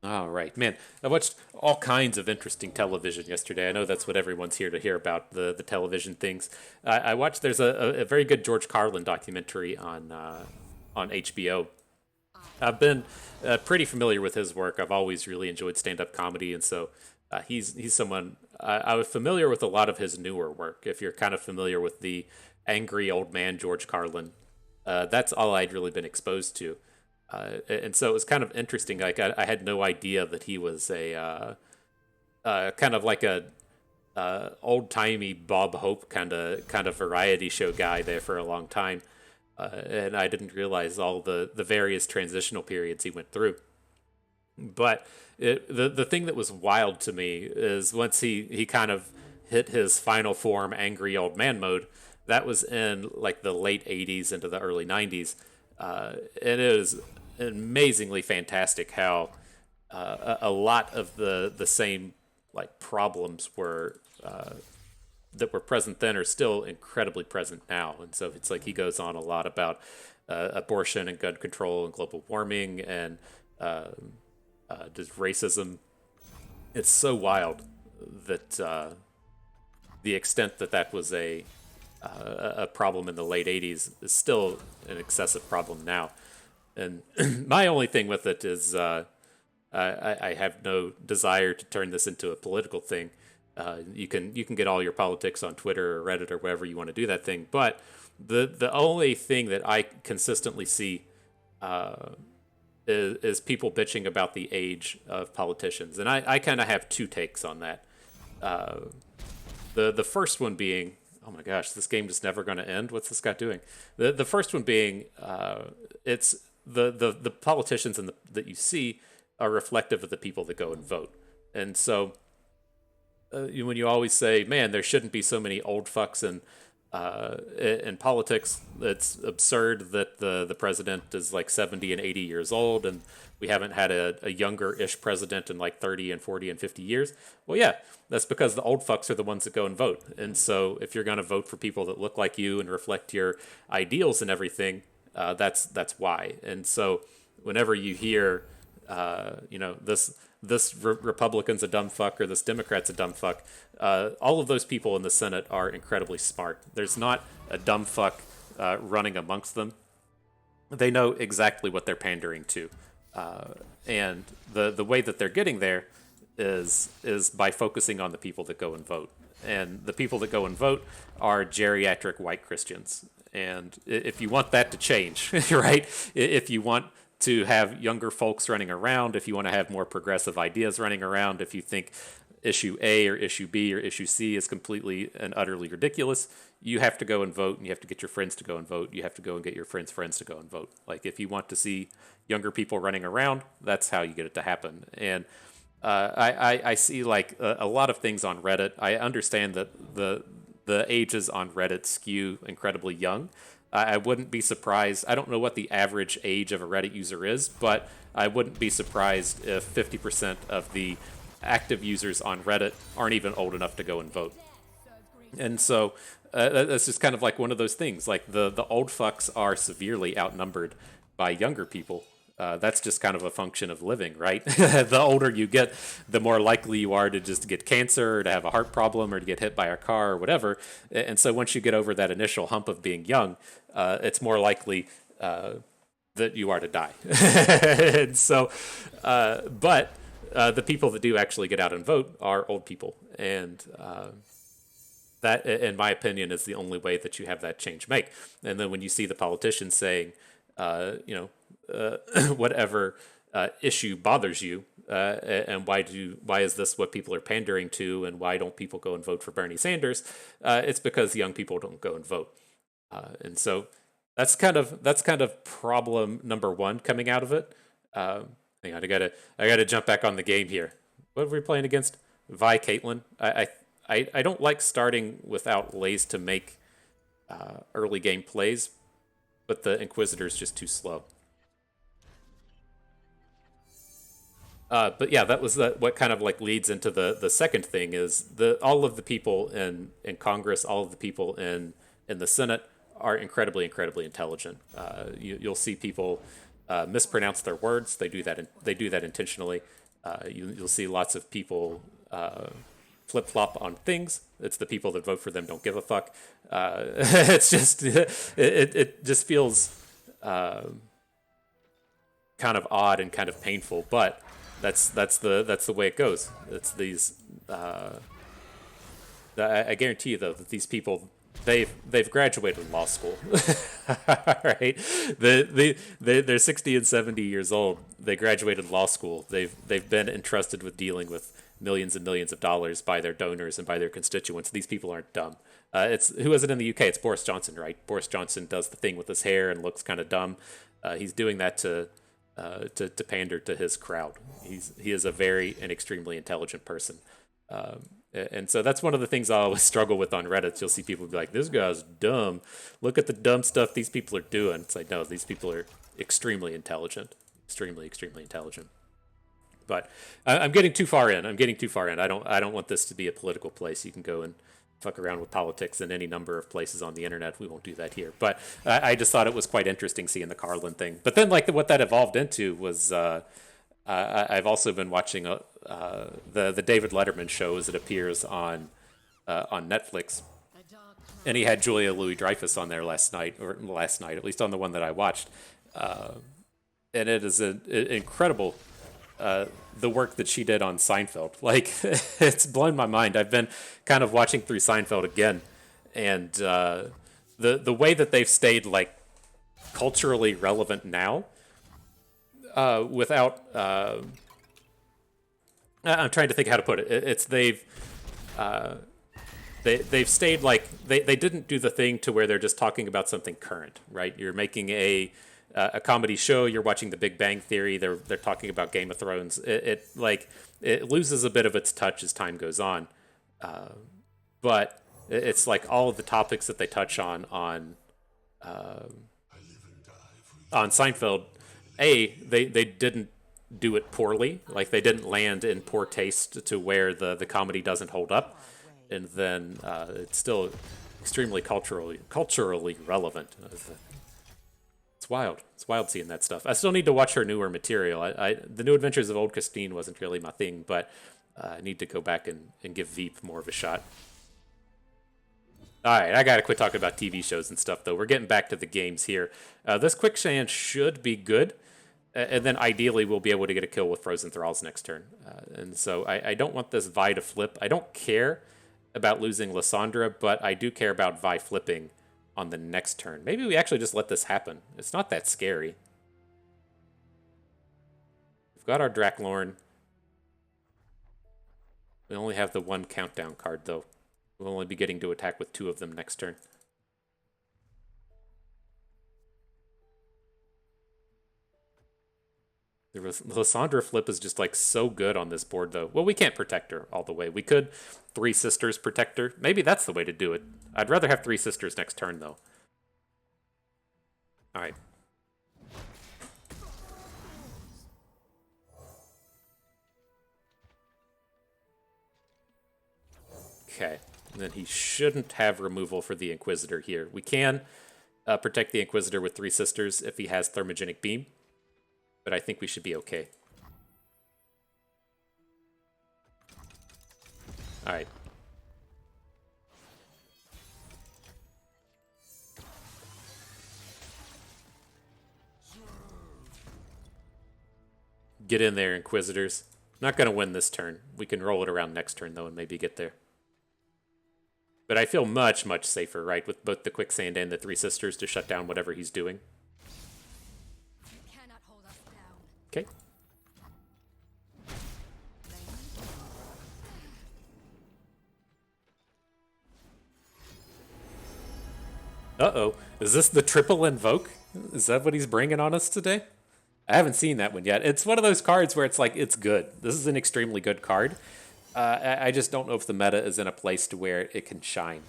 All right, man. I watched all kinds of interesting television yesterday. I know that's what everyone's here to hear about, the television things. I watched, there's a very good George Carlin documentary on HBO. I've been pretty familiar with his work. I've always really enjoyed stand-up comedy, and so he's someone... I was familiar with a lot of his newer work. If you're kind of familiar with the angry old man George Carlin, That's all I'd really been exposed to. And so it was kind of interesting. Like I had no idea that he was a kind of like a old timey Bob Hope kind of variety show guy there for a long time, and I didn't realize all the various transitional periods he went through. But the thing that was wild to me is once he kind of hit his final form, angry old man mode. That was in like the late '80s into the early '90s, and it was amazingly fantastic how a lot of the same like problems were that were present then are still incredibly present now. And so it's like he goes on a lot about abortion and gun control and global warming and just racism. It's so wild that the extent that was a problem in the late '80s is still an excessive problem now. And my only thing with it is I have no desire to turn this into a political thing. You can get all your politics on Twitter or Reddit or wherever you want to do that thing. But the only thing that I consistently see is people bitching about the age of politicians, and I kind of have two takes on that. The first one being, oh my gosh, this game is never going to end. What's this guy doing? The first one being, it's the politicians that you see are reflective of the people that go and vote. And so when you always say, man, there shouldn't be so many old fucks in politics, it's absurd that the president is like 70 and 80 years old and we haven't had a younger-ish president in like 30 and 40 and 50 years. Well, yeah, that's because the old fucks are the ones that go and vote. And so if you're going to vote for people that look like you and reflect your ideals and everything, that's why. And so whenever you hear, this Republican's a dumb fuck or this Democrat's a dumb fuck, all of those people in the Senate are incredibly smart. There's not a dumb fuck running amongst them. They know exactly what they're pandering to. And the way that they're getting there is by focusing on the people that go and vote. And the people that go and vote are geriatric white Christians. And if you want that to change, right? If you want to have younger folks running around, if you want to have more progressive ideas running around, if you think issue A or issue B or issue C is completely and utterly ridiculous, you have to go and vote, and you have to get your friends to go and vote. You have to go and get your friends' friends to go and vote. Like, if you want to see younger people running around, that's how you get it to happen. And I see like a lot of things on Reddit. I understand that the ages on Reddit skew incredibly young. I wouldn't be surprised. I don't know what the average age of a Reddit user is, but I wouldn't be surprised if 50% of the active users on Reddit aren't even old enough to go and vote. And so that's just kind of like one of those things. Like the old fucks are severely outnumbered by younger people. That's just kind of a function of living, right? The older you get, the more likely you are to just get cancer or to have a heart problem or to get hit by a car or whatever. And so once you get over that initial hump of being young, it's more likely that you are to die. And so, but the people that do actually get out and vote are old people. And that, in my opinion, is the only way that you have that change make. And then when you see the politicians saying, whatever issue bothers you, and why is this what people are pandering to, and why don't people go and vote for Bernie Sanders? It's because young people don't go and vote, and so that's kind of problem number one coming out of it. Hang on, I gotta jump back on the game here. What are we playing against? Vi Caitlyn. I don't like starting without lays to make early game plays, but the Inquisitor's just too slow. But yeah, that was what kind of like leads into the second thing is all of the people in Congress, all of the people in the Senate are incredibly intelligent. You'll see people mispronounce their words. They do that intentionally. You'll see lots of people flip flop on things. It's the people that vote for them don't give a fuck. It's just it just feels kind of odd and kind of painful, but that's the way it goes. It's these. I guarantee you though that these people they've graduated law school. All right, they're 60 and 70 years old. They graduated law school. They've been entrusted with dealing with millions and millions of dollars by their donors and by their constituents. These people aren't dumb. It's who is it in the UK? It's Boris Johnson, right? Boris Johnson does the thing with his hair and looks kind of dumb. He's doing that to pander to his crowd. He is a very and extremely intelligent person. And so that's one of the things I always struggle with on Reddit. You'll see people be like, this guy's dumb. Look at the dumb stuff these people are doing. It's like, no, these people are extremely intelligent. Extremely, extremely intelligent. But I'm getting too far in. I don't want this to be a political place. You can go and fuck around with politics in any number of places on the internet. We won't do that here. But I just thought it was quite interesting seeing the Carlin thing. But then, like, what that evolved into was I've also been watching the David Letterman show as it appears on Netflix, and he had Julia Louis-Dreyfus on there last night, at least on the one that I watched, and it is an incredible the work that she did on Seinfeld. Like, it's blown my mind. I've been kind of watching through Seinfeld again, and the way that they've stayed like culturally relevant now. Without, I'm trying to think how to put it. It's they've stayed like they didn't do the thing to where they're just talking about something current, right? You're making a comedy show. You're watching The Big Bang Theory. They're talking about Game of Thrones. It loses a bit of its touch as time goes on, but it's like all of the topics that they touch on Seinfeld. They didn't do it poorly. Like, they didn't land in poor taste to where the comedy doesn't hold up. And then it's still extremely culturally relevant. It's wild. It's wild seeing that stuff. I still need to watch her newer material. The New Adventures of Old Christine wasn't really my thing, but I need to go back and give Veep more of a shot. All right, I gotta quit talking about TV shows and stuff, though. We're getting back to the games here. This quicksand should be good, and then ideally we'll be able to get a kill with Frozen Thralls next turn. And so I don't want this Vi to flip. I don't care about losing Lissandra, but I do care about Vi flipping on the next turn. Maybe we actually just let this happen. It's not that scary. We've got our Draklorn. We only have the one countdown card, though. We'll only be getting to attack with 2 of them next turn. The Lissandra flip is just like so good on this board, though. Well, we can't protect her all the way. We could 3 Sisters protect her. Maybe that's the way to do it. I'd rather have 3 Sisters next turn, though. All right. Okay. And then he shouldn't have removal for the Inquisitor here. We can protect the Inquisitor with 3 Sisters if he has Thermogenic Beam, but I think we should be okay. All right. Get in there, Inquisitors. Not going to win this turn. We can roll it around next turn, though, and maybe get there. But I feel much, much safer, right, with both the Quicksand and the 3 Sisters to shut down whatever he's doing. You cannot hold us down. Okay. Uh-oh. Is this the triple invoke? Is that what he's bringing on us today? I haven't seen that one yet. It's one of those cards where it's like, it's good. This is an extremely good card. I just don't know if the meta is in a place to where it can shine.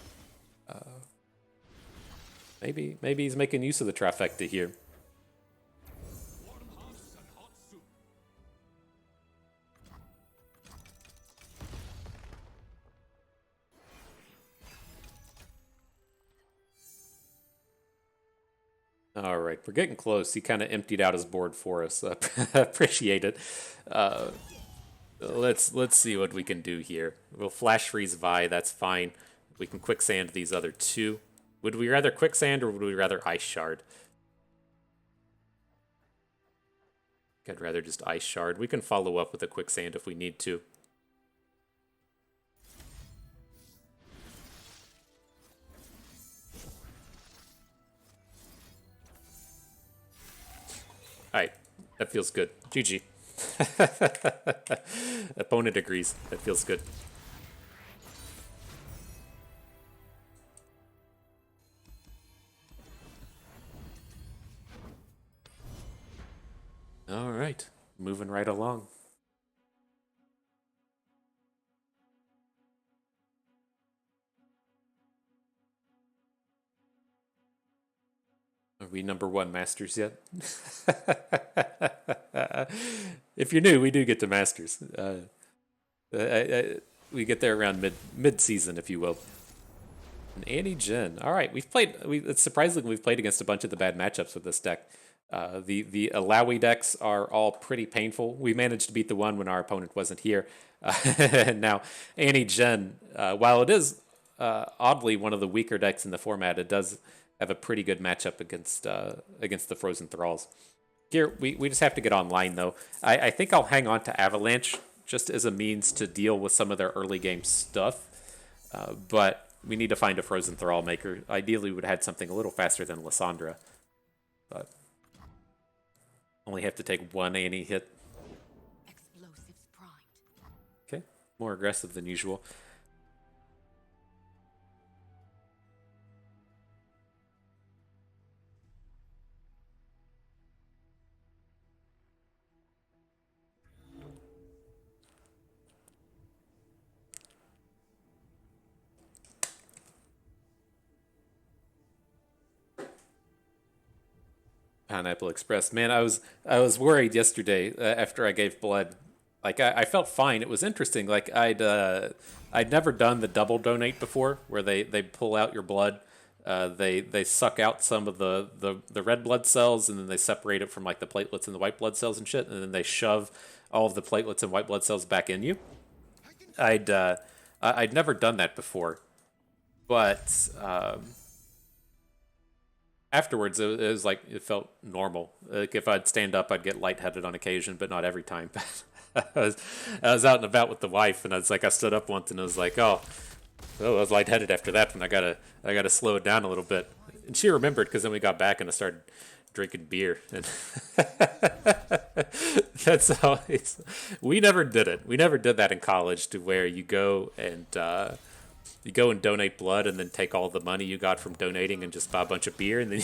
Maybe he's making use of the trifecta here. All right, we're getting close. He kind of emptied out his board for us. Appreciate it. Let's see what we can do here. We'll flash freeze Vi. That's fine. We can quicksand these other 2. Would we rather quicksand or would we rather ice shard? I'd rather just ice shard. We can follow up with a quicksand if we need to. Alright, that feels good. GG. Opponent agrees. That feels good. Alright, moving right along. Are we #1 masters yet? If you're new, we do get to masters. We get there around mid season, if you will. And Annie Jin. All right, we've played. It's surprising we've played against a bunch of the bad matchups with this deck. The Alawi decks are all pretty painful. We managed to beat the one when our opponent wasn't here. And now Annie Jin, while it is oddly one of the weaker decks in the format, it does have a pretty good matchup against the Frozen Thralls. Here, we just have to get online, though. I think I'll hang on to Avalanche just as a means to deal with some of their early game stuff. But we need to find a Frozen Thrall maker. Ideally, we would have had something a little faster than Lissandra. But only have to take one Annie hit. Explosives primed. Okay, more aggressive than usual. Pineapple Express. Man, I was worried yesterday after I gave blood. Like I felt fine. It was interesting. Like I'd never done the double donate before, where they pull out your blood. They suck out some of the red blood cells, and then they separate it from like the platelets and the white blood cells and shit, and then they shove all of the platelets and white blood cells back in you. I'd never done that before, but afterwards it was like it felt normal. Like if I'd stand up, I'd get lightheaded on occasion, but not every time. I was out and about with the wife, and I stood up once, and I was like, oh, I was lightheaded after that, and I gotta slow it down a little bit. And she remembered, because then we got back and I started drinking beer, and that's how we never did it. We never did that in college, to where you go and donate blood, and then take all the money you got from donating and just buy a bunch of beer, and then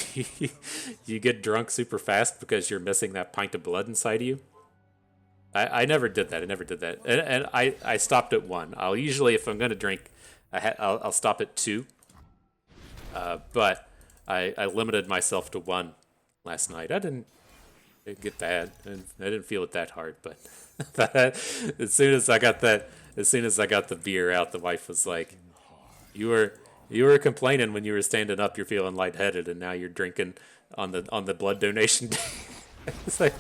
you get drunk super fast because you're missing that pint of blood inside of you. I never did that. And I stopped at 1. I'll usually, if I'm going to drink, I'll stop at 2. But I limited myself to 1 last night. I didn't get bad, and I didn't feel it that hard. But as soon as I got the beer out, the wife was like, You were complaining when you were standing up, you're feeling lightheaded, and now you're drinking on the blood donation day. It's like,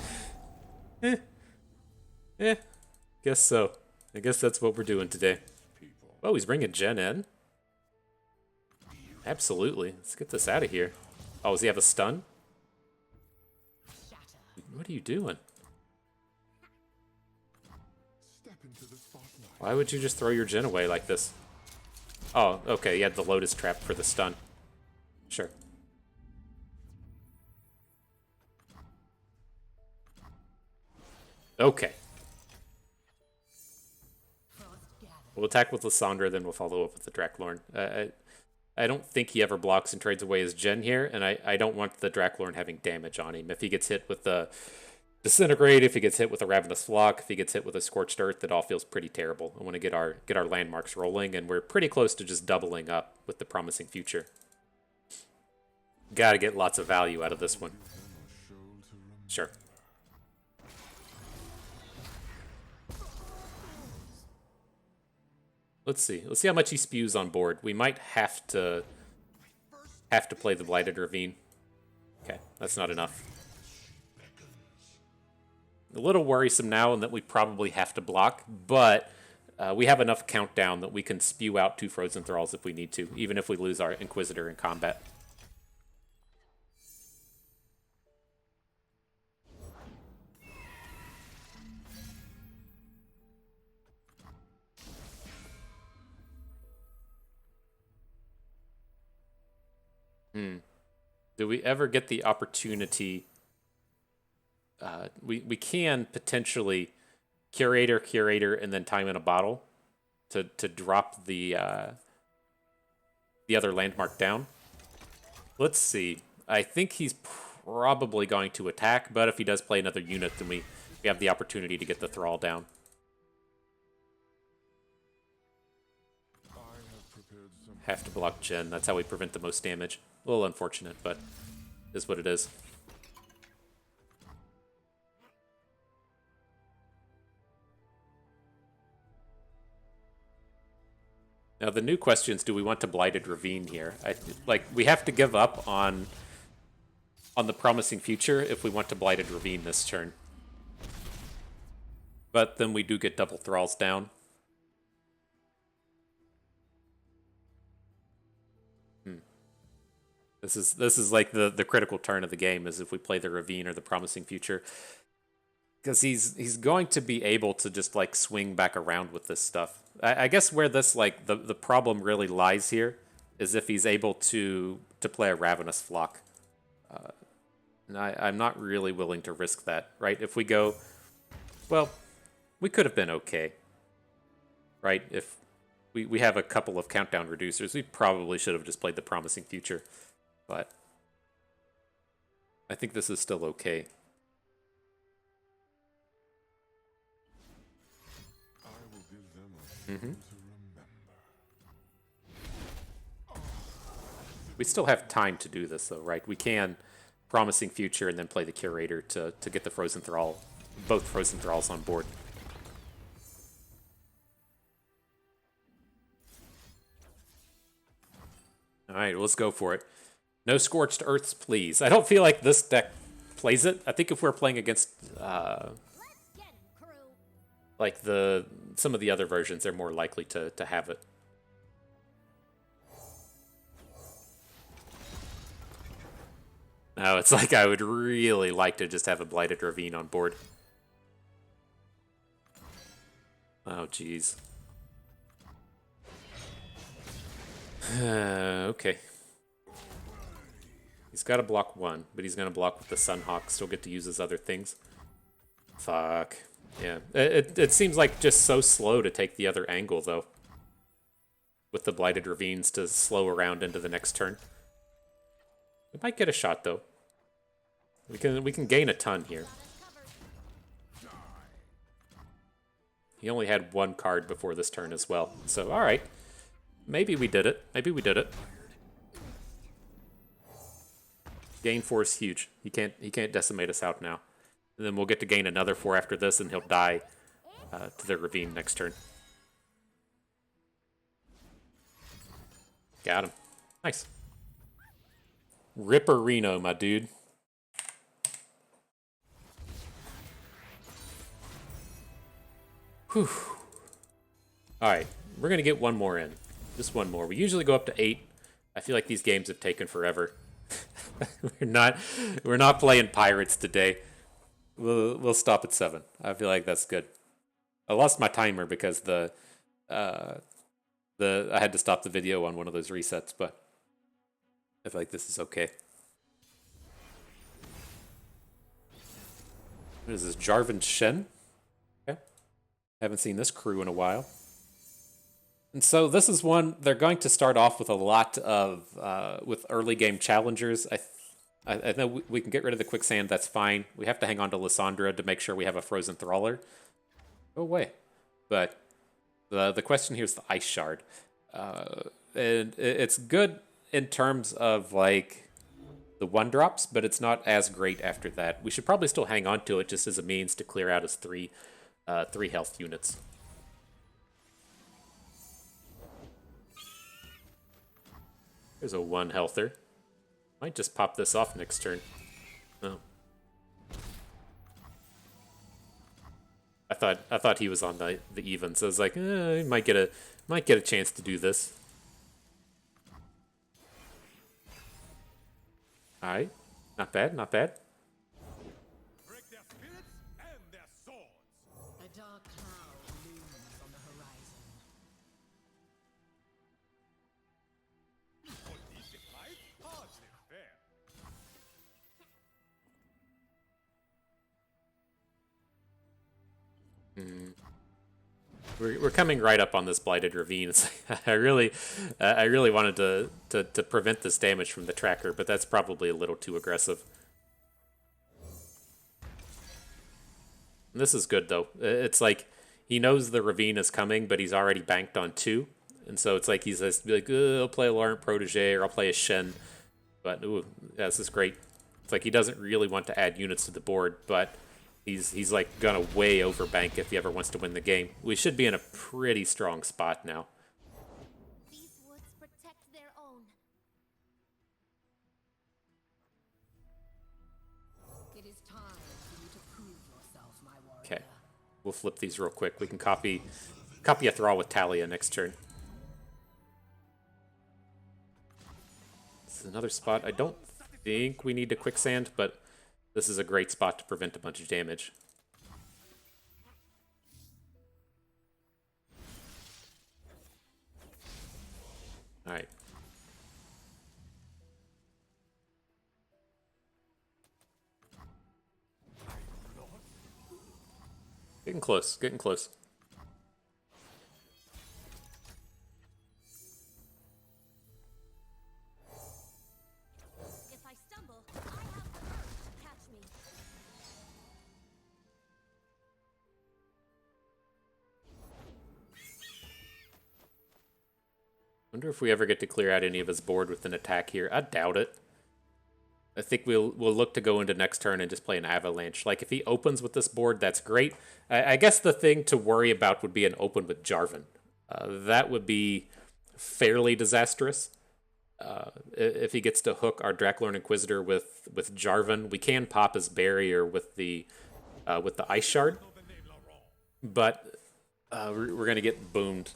guess so. I guess that's what we're doing today. Oh, he's bringing Jen in. Absolutely. Let's get this out of here. Oh, does he have a stun? What are you doing? Why would you just throw your Jen away like this? Oh, okay, he had the Lotus Trap for the stun. Sure. Okay. We'll attack with Lissandra, then we'll follow up with the Draklorn. I don't think he ever blocks and trades away his Gen here, and I don't want the Draklorn having damage on him. If he gets hit with the Disintegrate, if he gets hit with a Ravenous Flock, if he gets hit with a Scorched Earth, it all feels pretty terrible. I want to get our landmarks rolling, and we're pretty close to just doubling up with the Promising Future. Gotta get lots of value out of this one. Sure. Let's see. Let's see how much he spews on board. We might have to play the Blighted Ravine. Okay, that's not enough. A little worrisome now, in that we probably have to block, but we have enough countdown that we can spew out 2 Frozen Thralls if we need to, even if we lose our Inquisitor in combat. Do we ever get the opportunity we can potentially curator, and then time in a bottle to drop the other landmark down. Let's see. I think he's probably going to attack, but if he does play another unit, then we have the opportunity to get the Thrall down. Have to block Jen. That's how we prevent the most damage. A little unfortunate, but is what it is. Now the new question is, do we want to Blighted Ravine here? We have to give up on the Promising Future if we want to Blighted Ravine this turn. But then we do get double Thralls down. This is like the critical turn of the game, is if we play the Ravine or the Promising Future. Because he's going to be able to just like swing back around with this stuff. I guess where this like the problem really lies here is if he's able to play a Ravenous Flock. And I'm not really willing to risk that, right? If we go, well, we could have been okay, right? If we have a couple of countdown reducers, we probably should have just played the Promising Future. But I think this is still okay. We still have time to do this, though, right? We can Promising Future and then play the Curator to get the Frozen Thrall, both Frozen Thralls on board. All right, let's go for it. No Scorched Earths, please. I don't feel like this deck plays it. I think if we're playing against like some of the other versions, they're more likely to have it. No, it's like I would really like to just have a Blighted Ravine on board. Oh, jeez. Okay. He's got to block one, but he's going to block with the Sunhawk, still get to use his other things. Fuck. Yeah. It seems like just so slow to take the other angle, though. With the Blighted Ravines to slow around into the next turn. We might get a shot, though. We can gain a ton here. He only had one card before this turn as well. So, alright. Maybe we did it. Maybe we did it. Gain 4 is huge. He can't decimate us out now. And then we'll get to gain another 4 after this, and he'll die to the Ravine next turn. Got him. Nice. Ripperino, my dude. Whew. Alright, we're going to get one more in. Just one more. We usually go up to 8. I feel like these games have taken forever. We're not playing Pirates today. We'll stop at 7. I feel like that's good. I lost my timer because I had to stop the video on one of those resets, but I feel like this is okay. What is this, Jarvan Shen? Okay. Haven't seen this crew in a while. And so this is one, they're going to start off with a lot of, with early game challengers. I know we can get rid of the Quicksand, that's fine. We have to hang on to Lissandra to make sure we have a Frozen Thrawler. Go away. But the question here is the Ice Shard. And it's good in terms of, like, the 1-drops, but it's not as great after that. We should probably still hang on to it just as a means to clear out his 3 health units. There's a 1-healther. Might just pop this off next turn. Oh. I thought he was on the even, so I was like, he might get a chance to do this. Alright. Not bad, not bad. Break their spirits and their swords. A dark cloud looms on the horizon. For decent life, hardly fair. We're coming right up on this blighted ravine. It's like, I really wanted to prevent this damage from the tracker, but that's probably a little too aggressive. This is good though. It's like he knows the ravine is coming, but he's already banked on 2, and so it's like he's like, I'll play a Laurent Protege or I'll play a Shen. But ooh, yeah, this is great. It's like he doesn't really want to add units to the board, but he's like gonna way overbank if he ever wants to win the game. We should be in a pretty strong spot now. These woods protect their own. It is time for you to prove yourself, my warrior. Okay, we'll flip these real quick. We can copy a Thrall with Taliyah next turn. This is another spot. I don't think we need to quicksand, but this is a great spot to prevent a bunch of damage. Alright. Getting close, getting close. If I stumble, I have the earth to catch me. Wonder if we ever get to clear out any of his board with an attack here. I doubt it. I think we'll look to go into next turn and just play an avalanche. Like if he opens with this board, that's great. I guess the thing to worry about would be an open with Jarvan. That would be fairly disastrous. If he gets to hook our Draculorn Inquisitor with Jarvan, we can pop his barrier with the Ice Shard, but we're gonna get boomed.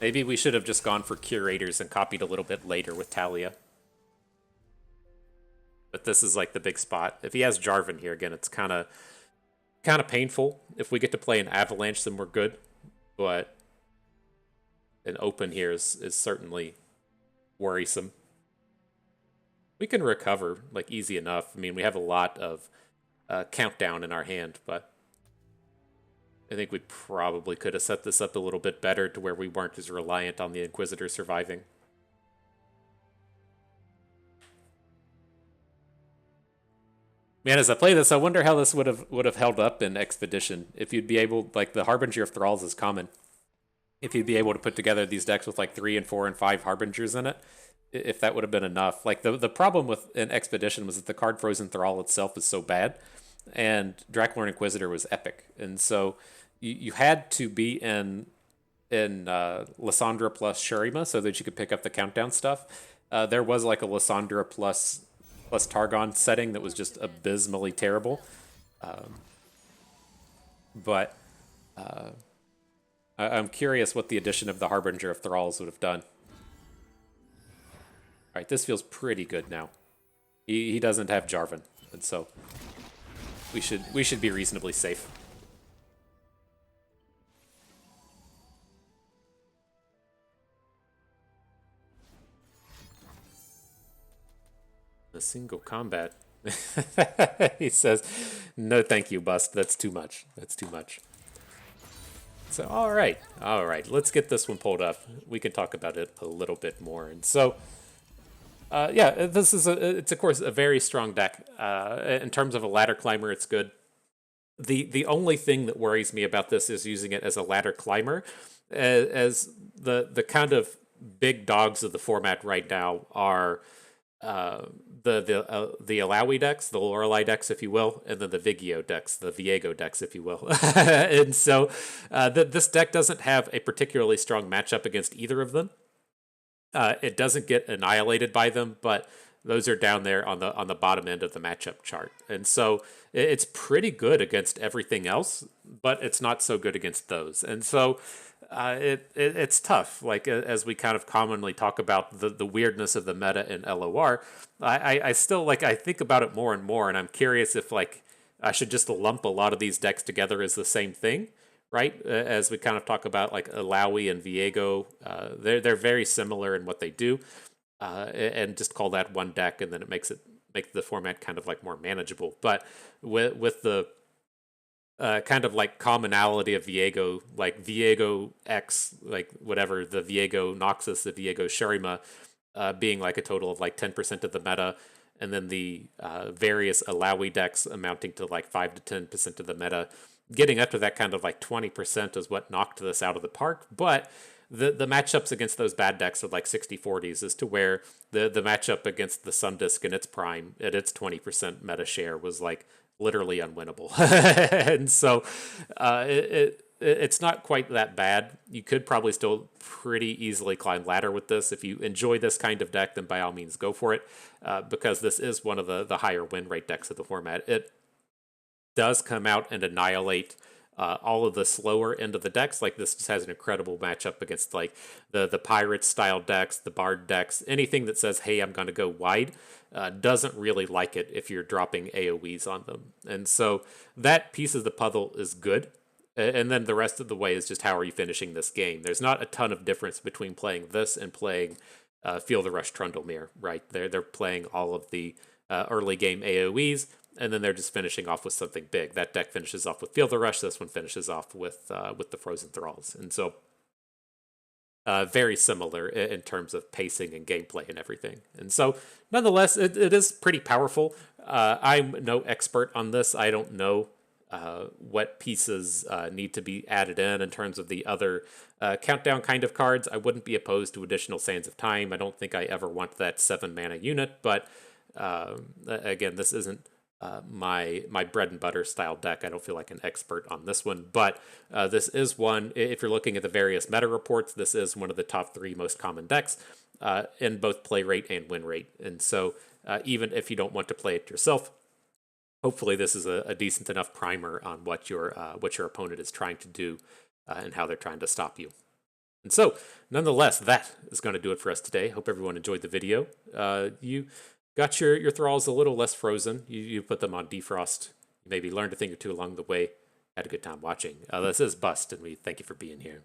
Maybe we should have just gone for Curators and copied a little bit later with Taliyah. But this is like the big spot. If he has Jarvan here again, it's kind of painful. If we get to play an Avalanche, then we're good. But an open here is certainly worrisome. We can recover like easy enough. I mean, we have a lot of countdown in our hand, but I think we probably could have set this up a little bit better to where we weren't as reliant on the Inquisitor surviving. Man, as I play this, I wonder how this would have held up in Expedition. If you'd be able, like the Harbinger of Thralls is common. If you'd be able to put together these decks with like 3 and 4 and 5 Harbingers in it, if that would have been enough. Like the problem with an Expedition was that the card Frozen Thrall itself is so bad, and Draculorn Inquisitor was epic, and so you had to be in Lissandra plus Shurima so that you could pick up the countdown stuff. There was like a Lissandra plus Targon setting that was just abysmally terrible. But I'm curious what the addition of the Harbinger of Thralls would have done. All right, this feels pretty good now. He doesn't have Jarvan, and so we should be reasonably safe. A single combat. He says, no thank you, Bust. That's too much. That's too much. So, all right. Let's get this one pulled up. We can talk about it a little bit more. And so, yeah, this is it's of course a very strong deck. In terms of a ladder climber, it's good. The only thing that worries me about this is using it as a ladder climber, as the kind of big dogs of the format right now are the Alawi decks, the Lorelei decks, if you will, and then the Vigio decks, the Viego decks, if you will. And so this deck doesn't have a particularly strong matchup against either of them. It doesn't get annihilated by them, but those are down there on the bottom end of the matchup chart. And so it's pretty good against everything else, but it's not so good against those. And so it's tough. Like as we kind of commonly talk about the weirdness of the meta in LOR, I still I think about it more and more, and I'm curious if I should just lump a lot of these decks together as the same thing, right? As we kind of talk about like Alawi and Viego, they're very similar in what they do, and just call that one deck, and then it makes the format kind of like more manageable. But with the kind of like commonality of Viego, like Viego X, like whatever, the Viego Noxus, the Viego Sharima, being like a total of like 10% of the meta, and then the various Alawi decks amounting to like 5 to 10% of the meta. Getting up to that kind of like 20% is what knocked this out of the park, but the matchups against those bad decks are like 60-40s as to where the matchup against the Sundisk in its prime at its 20% meta share was like literally unwinnable. And so it's not quite that bad. You could probably still pretty easily climb ladder with this. If you enjoy this kind of deck, then by all means go for it, because this is one of the higher win rate decks of the format. It does come out and annihilate all of the slower end of the decks. Like this just has an incredible matchup against like the pirate style decks, the bard decks, anything that says, hey, I'm going to go wide, doesn't really like it if you're dropping AoEs on them. And so that piece of the puzzle is good. And then the rest of the way is just how are you finishing this game? There's not a ton of difference between playing this and playing Feel the Rush Trundlemere, right? They're playing all of the early game AoEs, and then they're just finishing off with something big. That deck finishes off with Feel the Rush. This one finishes off with the Frozen Thralls. And so very similar in terms of pacing and gameplay and everything. And so nonetheless, it is pretty powerful. I'm no expert on this. I don't know what pieces need to be added in terms of the other countdown kind of cards. I wouldn't be opposed to additional Sands of Time. I don't think I ever want that 7 mana unit, but again, this isn't my bread and butter style deck. I don't feel like an expert on this one, but this is one, if you're looking at the various meta reports, this is one of the top 3 most common decks in both play rate and win rate. And so even if you don't want to play it yourself, hopefully this is a decent enough primer on what your opponent is trying to do and how they're trying to stop you. And so, nonetheless, that is going to do it for us today. Hope everyone enjoyed the video. You got your Thralls a little less frozen. You put them on defrost. Maybe learned a thing or two along the way. Had a good time watching. This is Bust, and we thank you for being here.